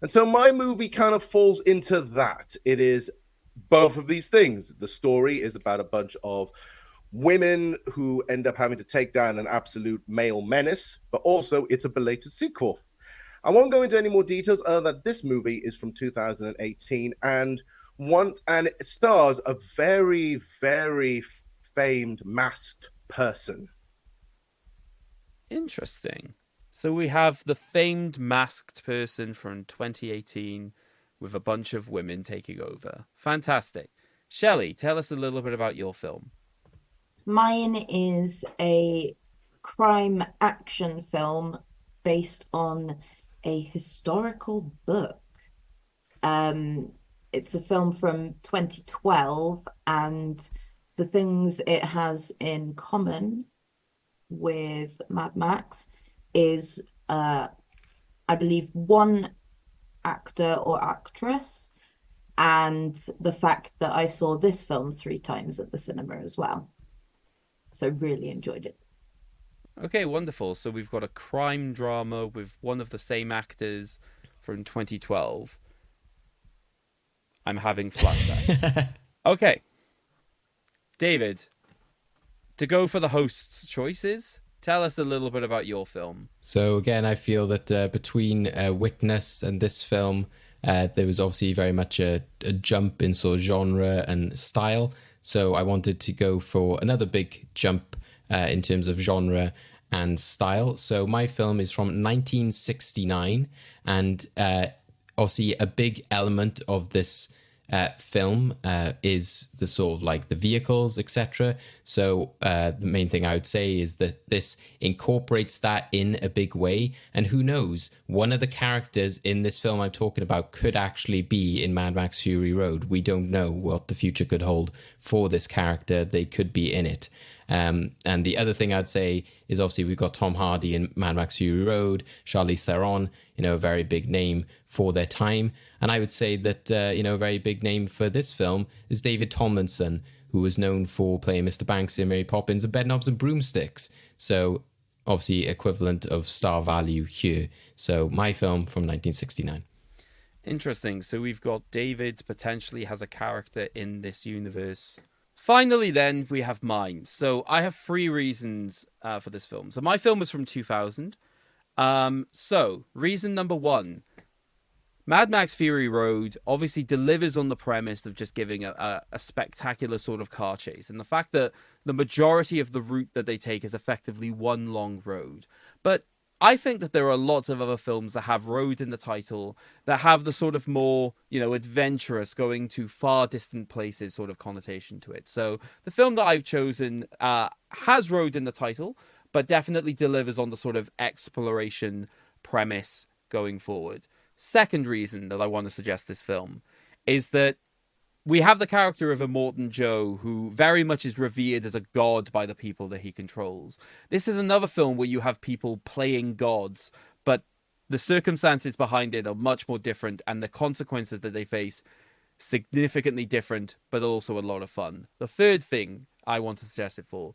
And so my movie kind of falls into that. It is both of these things. The story is about a bunch of women who end up having to take down an absolute male menace, but also it's a belated sequel. I won't go into any more details other than this movie is from 2018 and it stars a very, very famed masked person. Interesting. So we have the famed masked person from 2018 with a bunch of women taking over. Fantastic. Shelley, tell us a little bit about your film. Mine is a crime action film based on a historical book. It's a film from 2012, and the things it has in common with Mad Max is, I believe, one actor or actress, and the fact that I saw this film 3 times at the cinema as well. So really enjoyed it. Okay, wonderful. So we've got a crime drama with one of the same actors from 2012. I'm having flashbacks. Okay. David, to go for the host's choices, tell us a little bit about your film. So again, I feel that between Witness and this film, there was obviously very much a jump in sort of genre and style. So I wanted to go for another big jump in terms of genre and style. So my film is from 1969, and obviously a big element of this film is the sort of like the vehicles, etc. So the main thing I would say is that this incorporates that in a big way. And who knows, one of the characters in this film I'm talking about could actually be in Mad Max Fury Road. We don't know what the future could hold for this character. They could be in it. And the other thing I'd say is obviously we've got Tom Hardy in Mad Max Fury Road, Charlize Theron, a very big name for their time. And I would say that, a very big name for this film is David Tomlinson, who was known for playing Mr. Banks in Mary Poppins and Bedknobs and Broomsticks. So obviously equivalent of star value here. So my film from 1969. Interesting. So we've got David potentially has a character in this universe. Finally, then, we have mine. So I have 3 reasons for this film. So my film was from 2000. So reason number 1, Mad Max Fury Road obviously delivers on the premise of just giving a spectacular sort of car chase. And the fact that the majority of the route that they take is effectively one long road. But I think that there are lots of other films that have road in the title that have the sort of more, adventurous, going to far distant places sort of connotation to it. So the film that I've chosen has road in the title, but definitely delivers on the sort of exploration premise going forward. Second reason that I want to suggest this film is that we have the character of Immortan Joe, who very much is revered as a god by the people that he controls. This is another film where you have people playing gods, but the circumstances behind it are much more different, and the consequences that they face significantly different, but also a lot of fun. The third thing I want to suggest it for,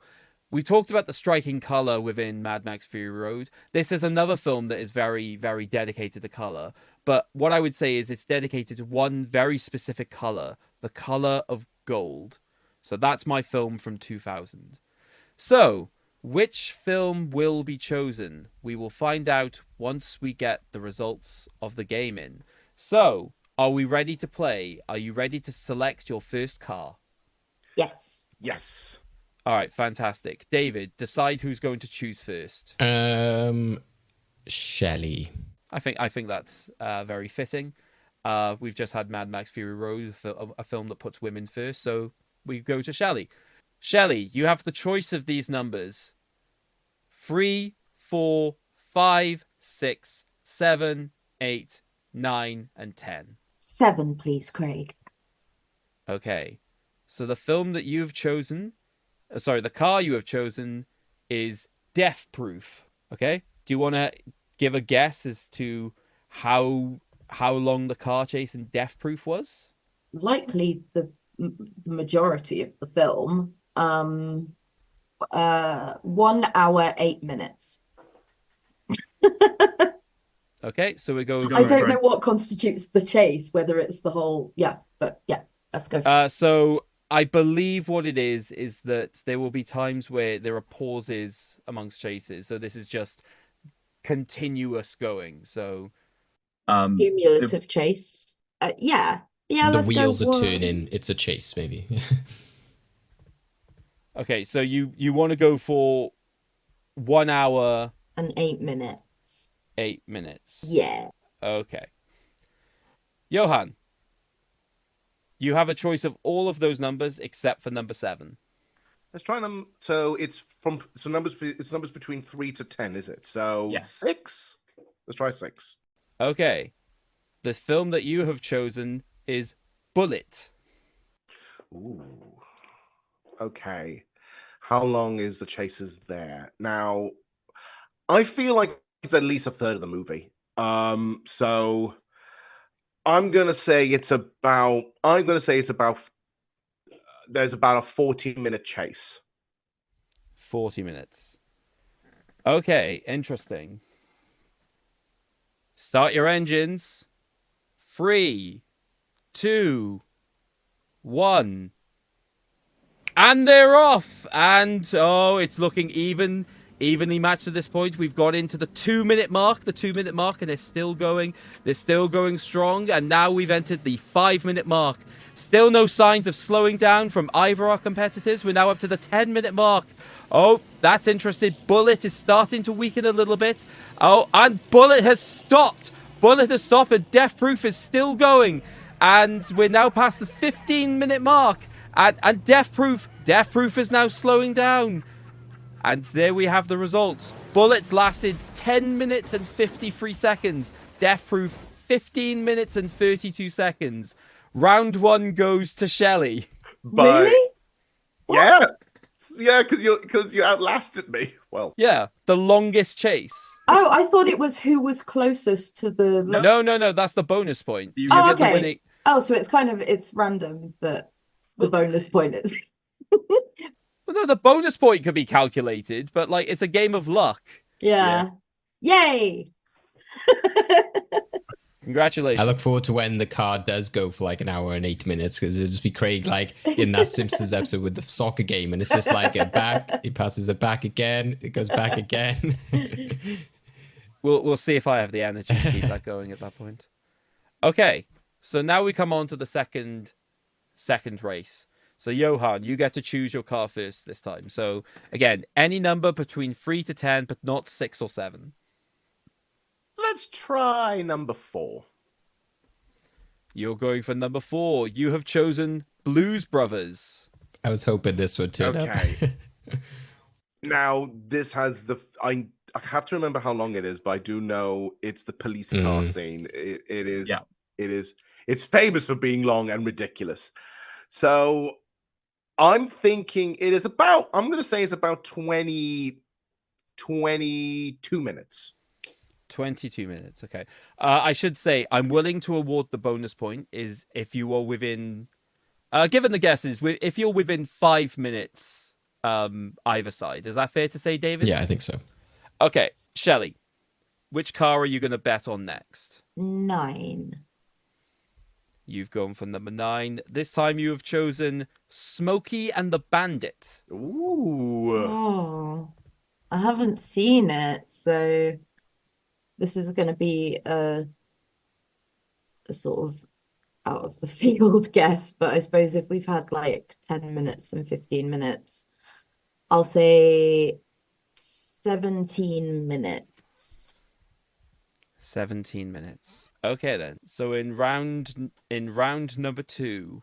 we talked about the striking color within Mad Max Fury Road. This is another film that is very, very dedicated to color. But what I would say is it's dedicated to one very specific color, the color of gold. So that's my film from 2000. So, which film will be chosen? We will find out once we get the results of the game in. So, are we ready to play? Are you ready to select your first car? Yes. Yes. All right, fantastic. David, decide who's going to choose first. Shelley. I think that's very fitting. We've just had Mad Max Fury Road, a film that puts women first, so we go to Shelley. Shelley, you have the choice of these numbers: 3, 4, 5, 6, 7, 8, 9, and 10. 7, please, Craig. Okay, so the film that you've chosen sorry, the car you have chosen is death-proof. Okay? Do you want to give a guess as to how long the car chase in Death-Proof was? Likely the majority of the film. 1 hour, 8 minutes. Okay, so we go. I don't know what constitutes the chase, whether it's the whole. Yeah, but yeah, let's go. So I believe what it is that there will be times where there are pauses amongst chases. So this is just continuous going. So Cumulative chase. Yeah. The Let's wheels go are turning. It's a chase, maybe. Okay, so you want to go for 1 hour and 8 minutes. 8 minutes. Yeah. Okay. Johann, you have a choice of all of those numbers except for number 7. Let's try them. So it's numbers. It's numbers between 3 to 10, is it? So Yes. 6. Let's try 6. Okay. The film that you have chosen is Bullet. Ooh. Okay. How long is the chases there? Now, I feel like it's at least a third of the movie. So I'm gonna say it's about. There's about a 40-minute chase. 40 minutes. Okay, interesting. Start your engines. 3, 2, 1. And they're off. And it's looking evenly matched at this point. We've got into the 2-minute mark, and they're still going. They're still going strong. And now we've entered the 5-minute mark. Still no signs of slowing down from either our competitors. We're now up to the 10-minute mark. Oh, that's interesting. Bullet is starting to weaken a little bit. Oh, and Bullet has stopped. And Death Proof is still going. And we're now past the 15-minute mark. And Death Proof is now slowing down. And there we have the results. Bullets lasted 10 minutes and 53 seconds. Death Proof, 15 minutes and 32 seconds. Round 1 goes to Shelley. Really? Yeah. Yeah, because you outlasted me. Well, yeah, the longest chase. Oh, I thought it was who was closest to the. No, that's the bonus point. You oh, get okay. the winning... Oh, so it's random, but the bonus point is. Well, no, the bonus point could be calculated, but like it's a game of luck. Yeah. Yay! Congratulations. I look forward to when the car does go for like 1 hour and 8 minutes, because it'll just be Craig like in that Simpsons episode with the soccer game, and it's just like a back, he passes it back again, it goes back again. We'll see if I have the energy to keep that going at that point. Okay, so now we come on to the second race. So Johann, you get to choose your car first this time. So again, any number between 3 to 10, but not 6 or 7. Let's try number 4. You're going for number 4. You have chosen Blues Brothers. I was hoping this would turn up. Now, this has I have to remember how long it is, but I do know it's the police car scene. It is. Yeah. It's famous for being long and ridiculous. So I'm thinking it is about. I'm going to say it's about 22 minutes. 22 minutes. Okay. I should say I'm willing to award the bonus point is if you are within, given the guesses, if you're within 5 minutes either side. Is that fair to say, David? Yeah, I think so. Okay. Shelley, which car are you going to bet on next? 9. You've gone for number 9. This time you have chosen Smokey and the Bandit. Ooh. Oh, I haven't seen it, so this is going to be a sort of out of the field guess. But I suppose if we've had like 10 minutes and 15 minutes, I'll say 17 minutes. 17 minutes. Okay then. So in round number 2,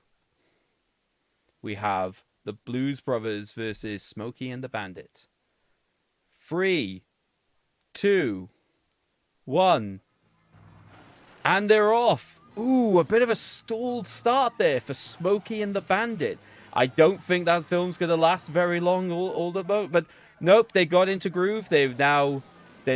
we have the Blues Brothers versus Smokey and the Bandit. 3, 2, 1. And they're off. Ooh, a bit of a stalled start there for Smokey and the Bandit. I don't think that film's going to last very long all the boat, but nope, they got into groove. They're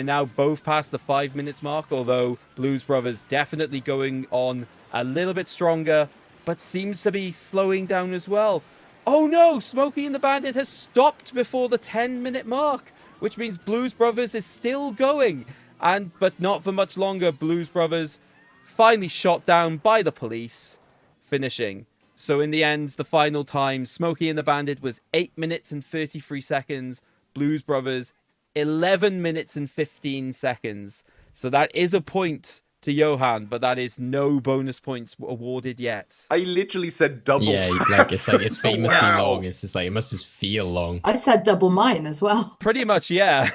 now both past the 5 minutes mark, although Blues Brothers definitely going on a little bit stronger, but seems to be slowing down as well. Oh no, Smokey and the Bandit has stopped before the 10-minute mark, which means Blues Brothers is still going. But not for much longer. Blues Brothers finally shot down by the police, finishing. So in the end, the final time, Smokey and the Bandit was 8 minutes and 33 seconds. Blues Brothers, 11 minutes and 15 seconds. So that is a point to Johann, but that is no bonus points awarded yet. I literally said double. Yeah, it's famously long. It's just like, it must just feel long. I said double mine as well. Pretty much, yeah.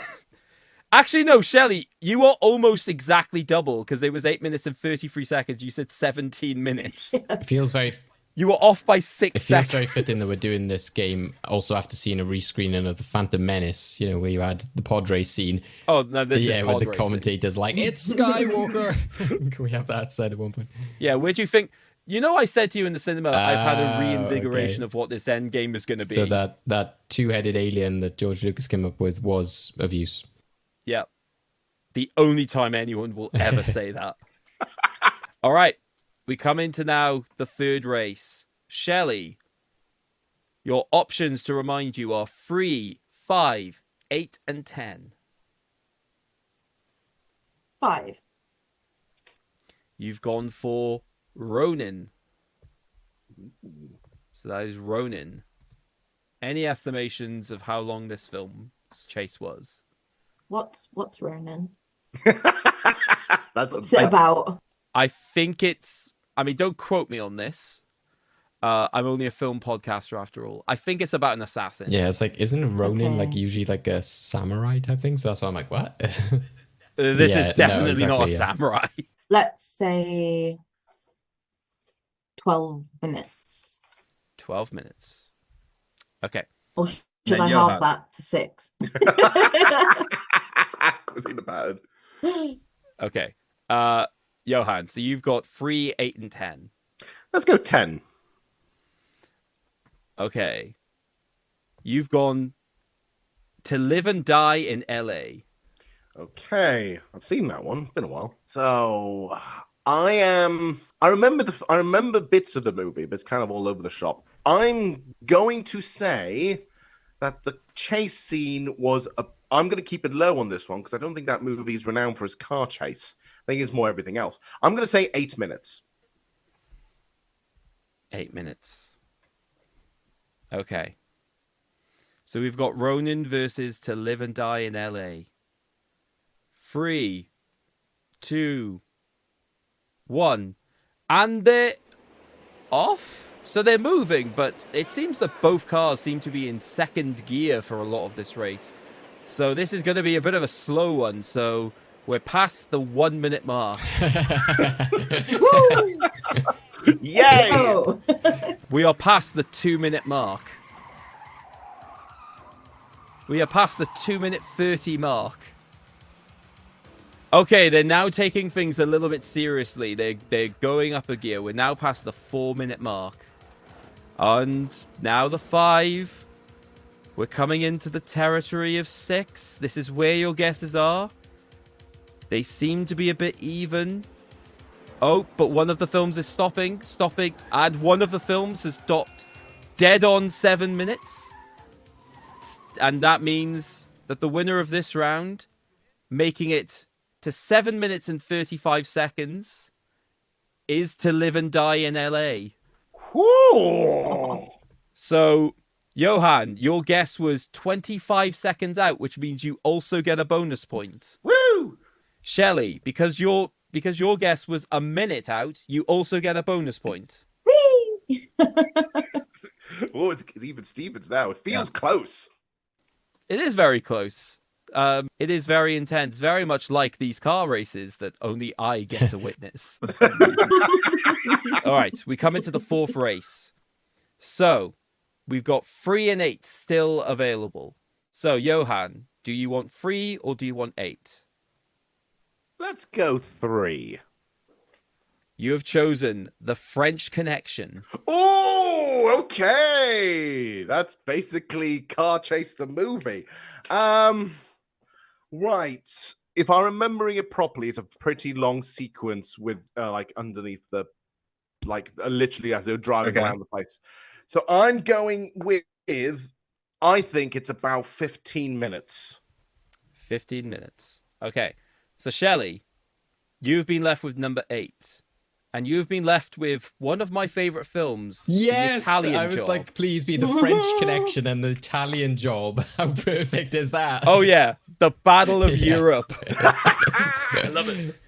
Actually, no, Shelley, you are almost exactly double, because it was 8 minutes and 33 seconds. You said 17 minutes. It feels very... You were off by 6 seconds. It feels very fitting that we're doing this game also after seeing a rescreening of the Phantom Menace, where you had the pod race scene. Oh, no, this is pod with the racing. commentators like, it's Skywalker. Can we have that said at one point? Yeah, where do you think... I said to you in the cinema, I've had a reinvigoration of what this end game is going to be. So that two-headed alien that George Lucas came up with was of use. Yeah. The only time anyone will ever say that. All right. We come into now the third race. Shelley, your options to remind you are 3, 5, 8, and 10. 5. You've gone for Ronin. So that is Ronin. Any estimations of how long this film's chase was? What's Ronin? What's it about? I think it's... don't quote me on this. I'm only a film podcaster after all. I think it's about an assassin. Yeah, it's like, isn't Ronin usually like a samurai type thing? So that's why I'm like, what? This is definitely not a samurai. Let's say 12 minutes. 12 minutes. Okay. Or should I halve that to 6? Okay. Johann, so you've got 3, 8, and 10. Let's go 10. Okay. You've gone To Live and Die in LA. Okay. I've seen that one. Been a while. So I remember bits of the movie, but it's kind of all over the shop. I'm going to say that the chase scene was I'm going to keep it low on this one because I don't think that movie is renowned for its car chase. I think it's more everything else. I'm going to say 8 minutes. 8 minutes. Okay. So we've got Ronin versus To Live and Die in LA. 3, 2, 1. And they're off. So they're moving, but it seems that both cars seem to be in second gear for a lot of this race. So this is going to be a bit of a slow one. So we're past the 1 minute mark. Yay! Oh. We are past the 2 minute mark. We are past the 2 minute 30 mark. Okay, they're now taking things a little bit seriously. They're going up a gear. We're now past the 4 minute mark. And now the 5. We're coming into the territory of 6. This is where your guesses are. They seem to be a bit even. Oh, but one of the films is stopping, and one of the films has stopped dead on 7 minutes. And that means that the winner of this round, making it to 7 minutes and 35 seconds, is To Live and Die in LA. Whoa. So, Johann, your guess was 25 seconds out, which means you also get a bonus point. Woo! Shelley, because your guess was a minute out, you also get a bonus point. Oh, it's even Stevens now. It feels close. It is very close. It is very intense, very much like these car races that only I get to witness. All right, we come into the fourth race. So, we've got 3 and 8 still available. So, Johann, do you want 3 or do you want 8? Let's go 3. You have chosen The French Connection. Oh, okay. That's basically Car Chase the movie. Right. If I'm remembering it properly, it's a pretty long sequence with like underneath the literally as they're driving around the place. So I'm going with I think it's about 15 minutes. 15 minutes. Okay. So Shelley, you've been left with number 8. And you've been left with one of my favorite films. Yes, The Italian I was Job. like, please be The French Connection and The Italian Job. How perfect is that? Oh yeah, the Battle of Europe. I love it.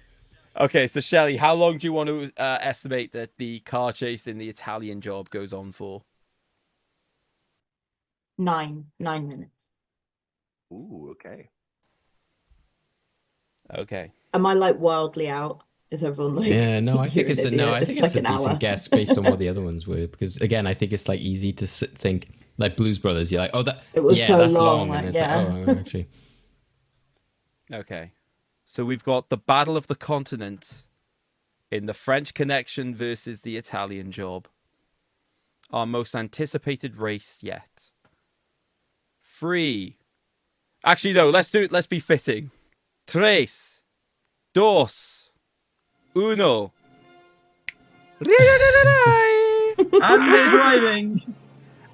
Okay, so Shelley, how long do you want to estimate that the car chase in The Italian Job goes on for? 9 minutes. Ooh, okay. Okay. Am I like wildly out? Is everyone like? Yeah, no, I think it's a an decent hour. guess based on what the other ones were. Because again, I think it's like easy to think like Blues Brothers. You're like, oh, that's long, like, and it's like, oh, actually. Okay. So we've got the Battle of the Continent in The French Connection versus The Italian Job. Our most anticipated race yet. 3. Actually, no, let's be fitting. 3, 2, 1. And they're driving.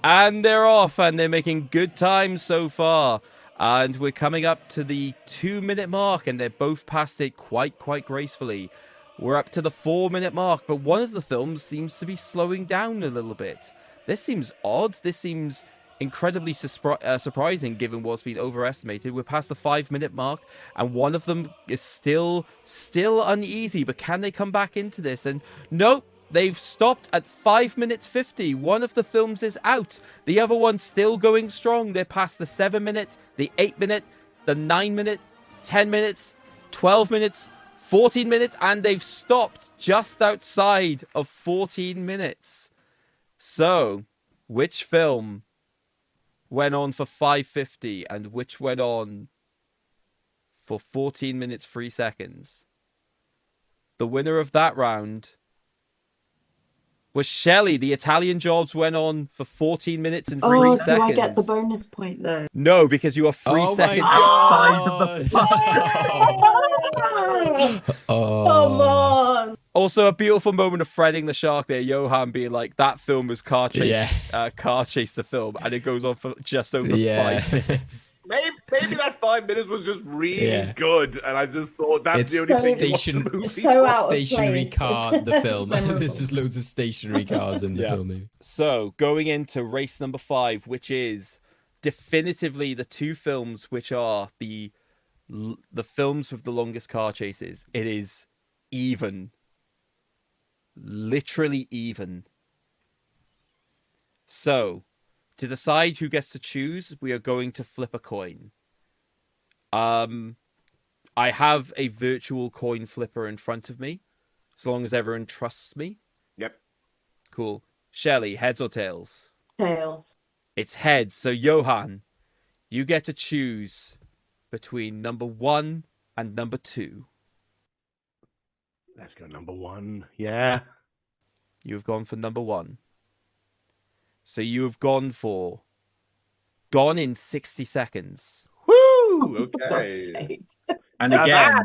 And they're off, and they're making good time so far. And we're coming up to the 2-minute mark, and they're both past it quite gracefully. We're up to the 4-minute mark, but one of the films seems to be slowing down a little bit. This seems odd. This seems incredibly surprising given what's been overestimated. We're past the 5-minute mark, and one of them is still uneasy, but can they come back into this? And nope, they've stopped at 5 minutes 50. One of the films is out. The other one's still going strong. They're past the 7-minute, the 8-minute, the 9-minute, 10 minutes, 12 minutes, 14 minutes, and they've stopped just outside of 14 minutes. So, which film went on for 5:50 and which went on for 14 minutes 3 seconds? The winner of that round was Shelley. The Italian Jobs went on for 14 minutes and 3 seconds. Do I get the bonus point though? No, because you are 3 seconds outside of the Come on. Also, a beautiful moment of threading the shark there. Johann being like, that film was Car Chase, Car Chase the film, and it goes on for just over 5 minutes. Maybe that 5 minutes was just really good, and I just thought that's the only thing. Stationary car, the film. This is loads of stationary cars in the film. So, going into race number 5, which is definitively the two films which are the films with the longest car chases. It is even. Literally even. So, to decide who gets to choose, we are going to flip a coin. I have a virtual coin flipper in front of me, as long as everyone trusts me. Yep. Cool. Shelley, heads or tails? Tails. It's heads. So, Johann, you get to choose between number 1 and number 2. Let's go number 1. Yeah. You've gone for number 1. So you have gone in 60 seconds. Woo! Okay. And again,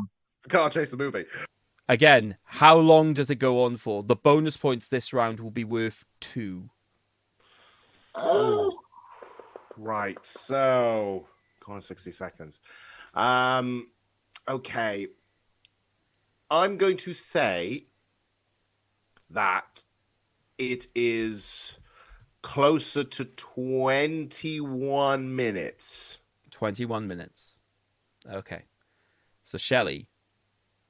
Car Chase the movie. Again, how long does it go on for? The bonus points this round will be worth 2. Oh. Right. So, go on 60 seconds. Okay. I'm going to say that it is closer to 21 minutes. 21 minutes. Okay. So, Shelley,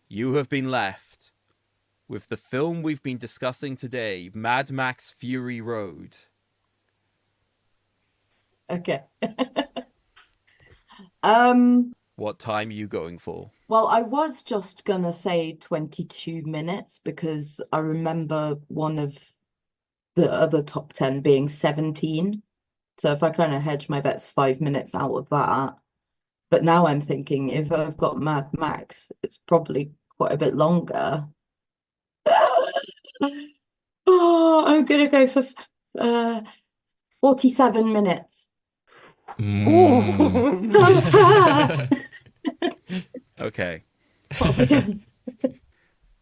you have been left with the film we've been discussing today, Mad Max Fury Road. Okay. What time are you going for? Well, I was just gonna say 22 minutes because I remember one of the other top 10 being 17. So if I kind of hedge my bets 5 minutes out of that. But now I'm thinking if I've got Mad Max, it's probably quite a bit longer. Oh, I'm gonna go for 47 minutes. Okay. What have we done?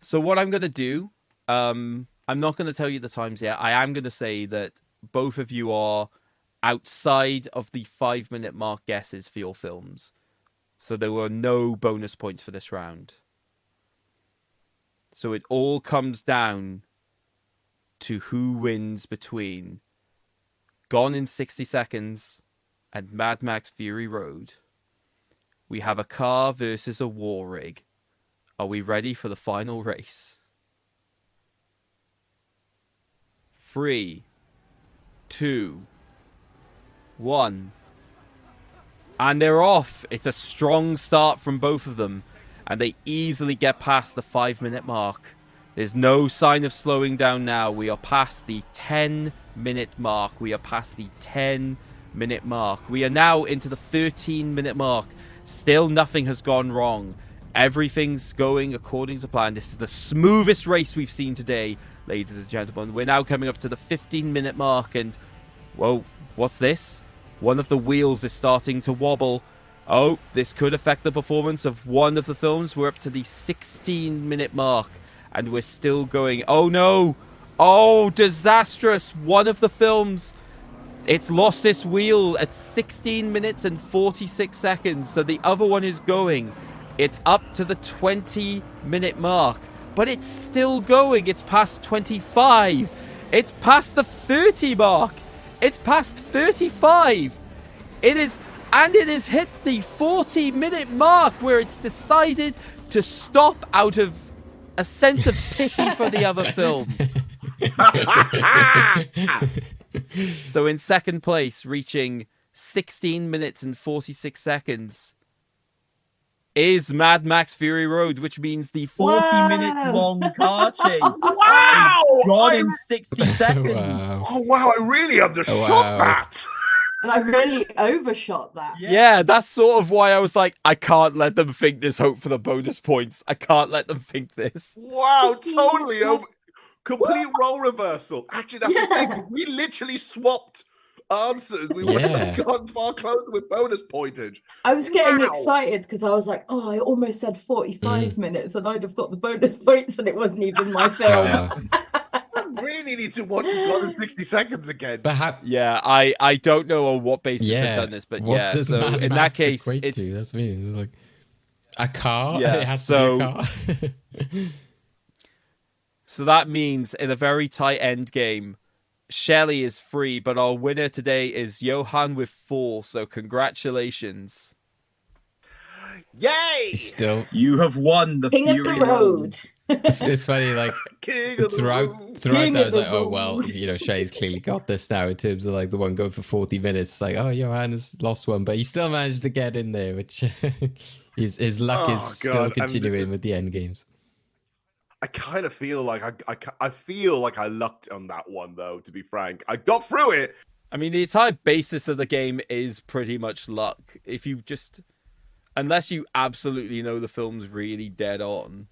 So what I'm going to do, I'm not going to tell you the times yet. I am going to say that both of you are outside of the 5-minute mark guesses for your films. So there were no bonus points for this round. So it all comes down to who wins between Gone in 60 Seconds and Mad Max Fury Road. We have a car versus a war rig. Are we ready for the final race? 3, 2, 1. And they're off. It's a strong start from both of them. And they easily get past the 5-minute mark. There's no sign of slowing down now. We are past the 10-minute mark. We are past the 10-minute mark. We are now into the 13-minute mark. Still nothing has gone wrong. Everything's going according to plan. This is the smoothest race we've seen today, ladies and gentlemen. We're now coming up to the 15-minute mark, and, whoa, what's this? One of the wheels is starting to wobble. Oh, this could affect the performance of one of the films. We're up to the 16-minute mark, and we're still going. Oh, no. Oh, disastrous. One of the films, it's lost its wheel at 16 minutes and 46 seconds, so the other one is going. It's up to the 20-minute mark, but it's still going. It's past 25. It's past the 30 mark. It's past 35. It is hit the 40-minute mark where it's decided to stop out of a sense of pity for the other film. So in second place, reaching 16 minutes and 46 seconds, is Mad Max Fury Road, which means the 40-minute long car chase. Wow! Gone in 60 seconds. Wow. Oh, wow, I really undershot that. And I really overshot that. Yeah, that's sort of why I was like, I can't let them think there's hope for the bonus points. I can't let them think this. Wow, totally over. Complete role reversal. Actually, that's the thing. We literally swapped answers. We wouldn't have gone far closer with bonus pointage. I was getting excited because I was like, oh, I almost said 45 minutes and I'd have got the bonus points and it wasn't even my film. I really need to watch Gone in 60 Seconds again. But yeah, I don't know on what basis I've done this, but what yeah. does So Mad in Max that case, equate it's to? That's me. It's like a car. Yeah, It has to be a car. So that means in a very tight end game, Shelley is 3, but our winner today is Johann with 4. So congratulations. Yay! Still, you have won the King Fury of the Road. It's funny, like throughout King that, I of was the like, oh road. well, Shay's clearly got this now in terms of like the one going for 40 minutes. Like, oh, Johann has lost one, but he still managed to get in there, which his luck is still continuing with the end games. I kind of feel like I feel like I lucked on that one, though. To be frank, I got through it. I mean, the entire basis of the game is pretty much luck. If you just, unless you absolutely know the film's really dead on.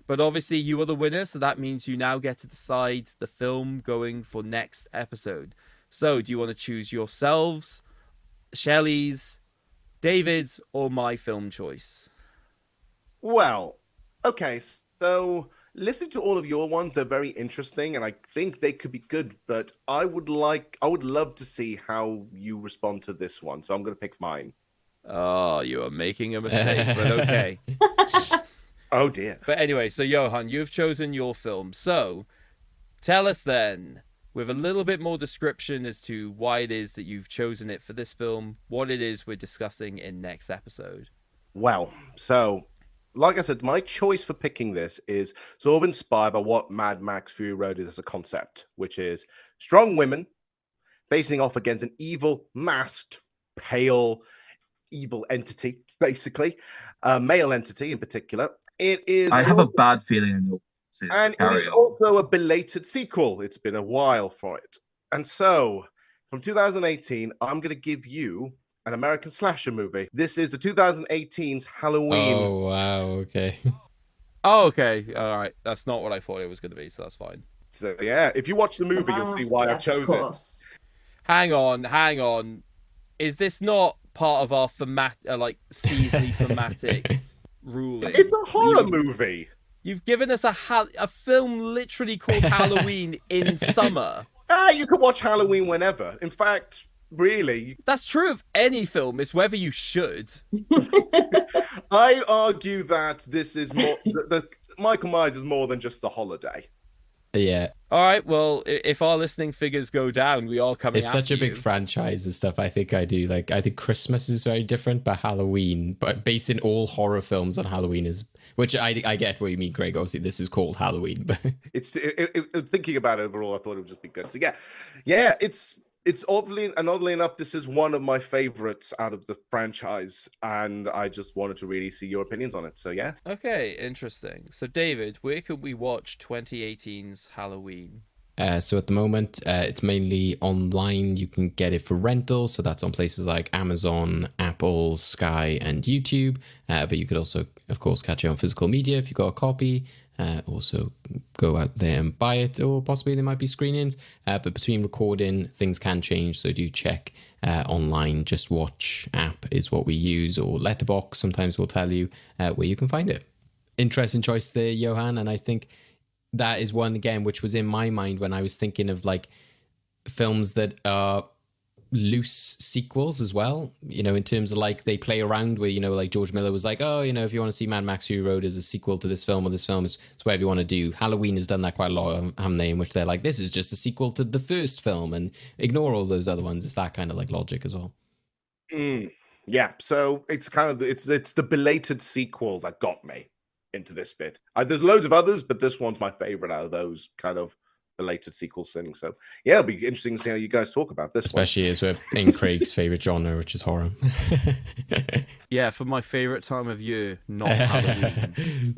But obviously, you are the winner, so that means you now get to decide the film going for next episode. So, do you want to choose yourselves, Shelley's, David's, or my film choice? Well, okay, so listening to all of your ones, they're very interesting, and I think they could be good. But I would love to see how you respond to this one. So I'm going to pick mine. Oh, you are making a mistake, but okay. Oh dear. But anyway, so Johann, you've chosen your film. So tell us then, with a little bit more description as to why it is that you've chosen it for this film, what it is we're discussing in next episode. Well, so like I said, my choice for picking this is sort of inspired by what Mad Max Fury Road is as a concept, which is strong women facing off against an evil, masked, pale, evil entity, basically, a male entity in particular. It is. I have a bad feeling I know. And it is also a belated sequel. It's been a while for it. And so, from 2018, I'm going to give you an American slasher movie. This is the 2018's Halloween. Oh, wow. Okay. Oh, okay. All right. That's not what I thought it was going to be, so that's fine. So yeah, if you watch the movie, you'll see why I Yes, of chose it. course. Hang on. Is this not part of our seasonally thematic ruling? It's a horror movie. You've given us a film literally called Halloween in summer. You can watch Halloween whenever. In fact, really. That's true of any film. It's whether you should. I argue that this is more... the Michael Myers is more than just a holiday. Yeah. All right. Well, if our listening figures go down, we all come. It's such a big franchise and stuff. I think I do. Like, I think Christmas is very different, but Halloween, but basing all horror films on Halloween is, which I get what you mean, Greg. Obviously, this is called Halloween, but It's thinking about it overall, I thought it would just be good. So yeah. It's oddly enough, this is one of my favorites out of the franchise, and I just wanted to really see your opinions on it. So yeah. Okay, interesting. So David, where could we watch 2018's Halloween? So at the moment, it's mainly online. You can get it for rental. So that's on places like Amazon, Apple, Sky, and YouTube. But you could also, of course, catch it on physical media if you got a copy. Also go out there and buy it, or possibly there might be screenings. But between recording, things can change. So do check online. Just Watch app is what we use, or Letterboxd. Sometimes we'll tell you where you can find it. Interesting choice there, Johann. And I think that is one, again, which was in my mind when I was thinking of like films that are loose sequels as well, you know, in terms of like they play around where, you know, like George Miller was like, oh, you know, if you want to see Mad Max Fury Road as a sequel to this film, or this film is whatever you want to do. Halloween has done that quite a lot, haven't they, in which they're like, this is just a sequel to the first film and ignore all those other ones. It's that kind of like logic as well. Yeah, so it's kind of it's the belated sequel that got me into this bit. There's loads of others, but this one's my favorite out of those kind of belated sequel things. So yeah, it'll be interesting to see how you guys talk about this, especially as we're in Craig's favorite genre, which is horror. Yeah, for my favorite time of year, not Halloween.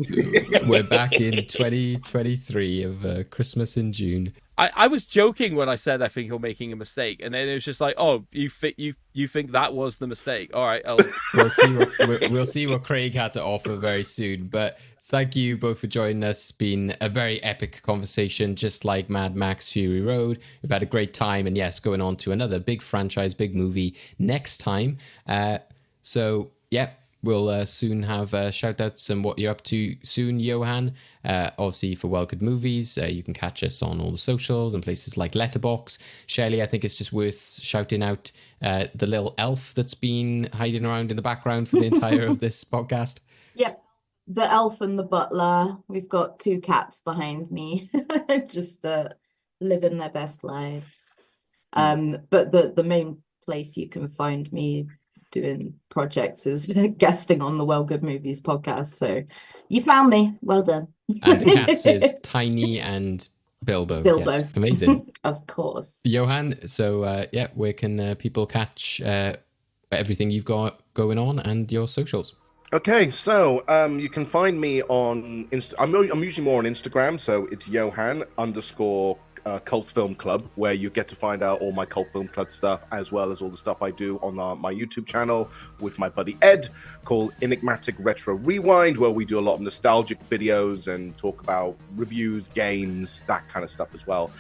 We're back in 2023 of Christmas in June. I was joking when I said I think you're making a mistake, and then it was just like, oh, you think that was the mistake? All right, we'll see what Craig had to offer very soon. But thank you both for joining us. It's been a very epic conversation, just like Mad Max Fury Road. We've had a great time, and yes, going on to another big franchise, big movie next time. So yeah. We'll soon have shout outs and what you're up to soon, Johann. Obviously, for Well Good Movies, you can catch us on all the socials and places like Letterboxd. Shelley, I think it's just worth shouting out the little elf that's been hiding around in the background for the entire of this podcast. Yep, the elf and the butler. We've got 2 cats behind me, just living their best lives. But the main place you can find me doing projects is guesting on the Well Good Movies podcast. So you found me. Well done. And the cats is Tiny and Bilbo. Yes. Amazing. Of course. Johann, so yeah, where can people catch everything you've got going on and your socials? Okay, so you can find me on I'm usually more on Instagram, so it's Johann _ Cult Film Club, where you get to find out all my Cult Film Club stuff, as well as all the stuff I do on my YouTube channel with my buddy Ed, called Enigmatic Retro Rewind, where we do a lot of nostalgic videos and talk about reviews, games, that kind of stuff as well.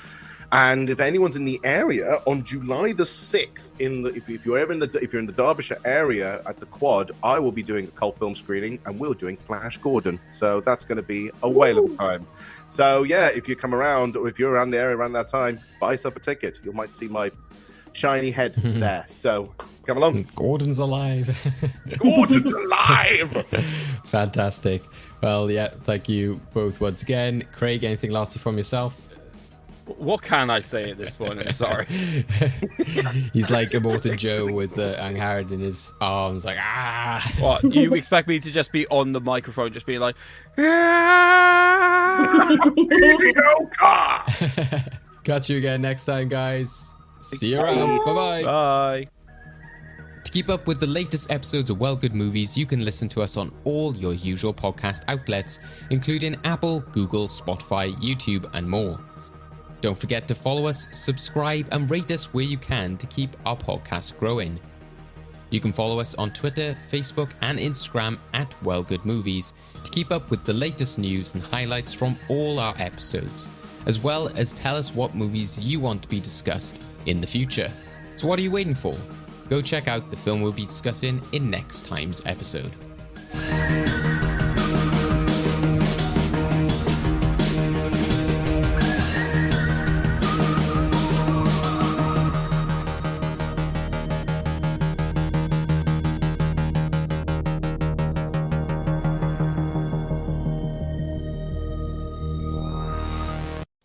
And if anyone's in the area, on July the 6th, if you're in the Derbyshire area at the Quad, I will be doing a cult film screening, and we're doing Flash Gordon. So that's going to be a whale of a time. So yeah, if you come around, or if you're around the area around that time, buy yourself a ticket. You might see my shiny head there. So come along. Gordon's alive. Gordon's alive. Fantastic. Well, yeah, thank you both once again. Craig, anything lastly from yourself? What can I say at this point? I'm sorry. He's like Immortan Joe with Angharad in his arms, like, ah. What, you expect me to just be on the microphone, just being like, Catch you again next time, guys. See you around. Bye-bye. Bye. To keep up with the latest episodes of Well Good Movies, you can listen to us on all your usual podcast outlets, including Apple, Google, Spotify, YouTube, and more. Don't forget to follow us, subscribe, and rate us where you can to keep our podcast growing. You can follow us on Twitter, Facebook, and Instagram at Well Good Movies. to keep up with the latest news and highlights from all our episodes, as well as tell us what movies you want to be discussed in the future. So what are you waiting for? Go check out the film we'll be discussing in next time's episode.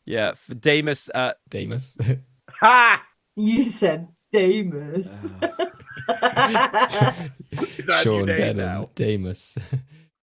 Yeah, for Damus. Damus. Ha! You said Damus. Is that Sean your name Benham, now? Damus.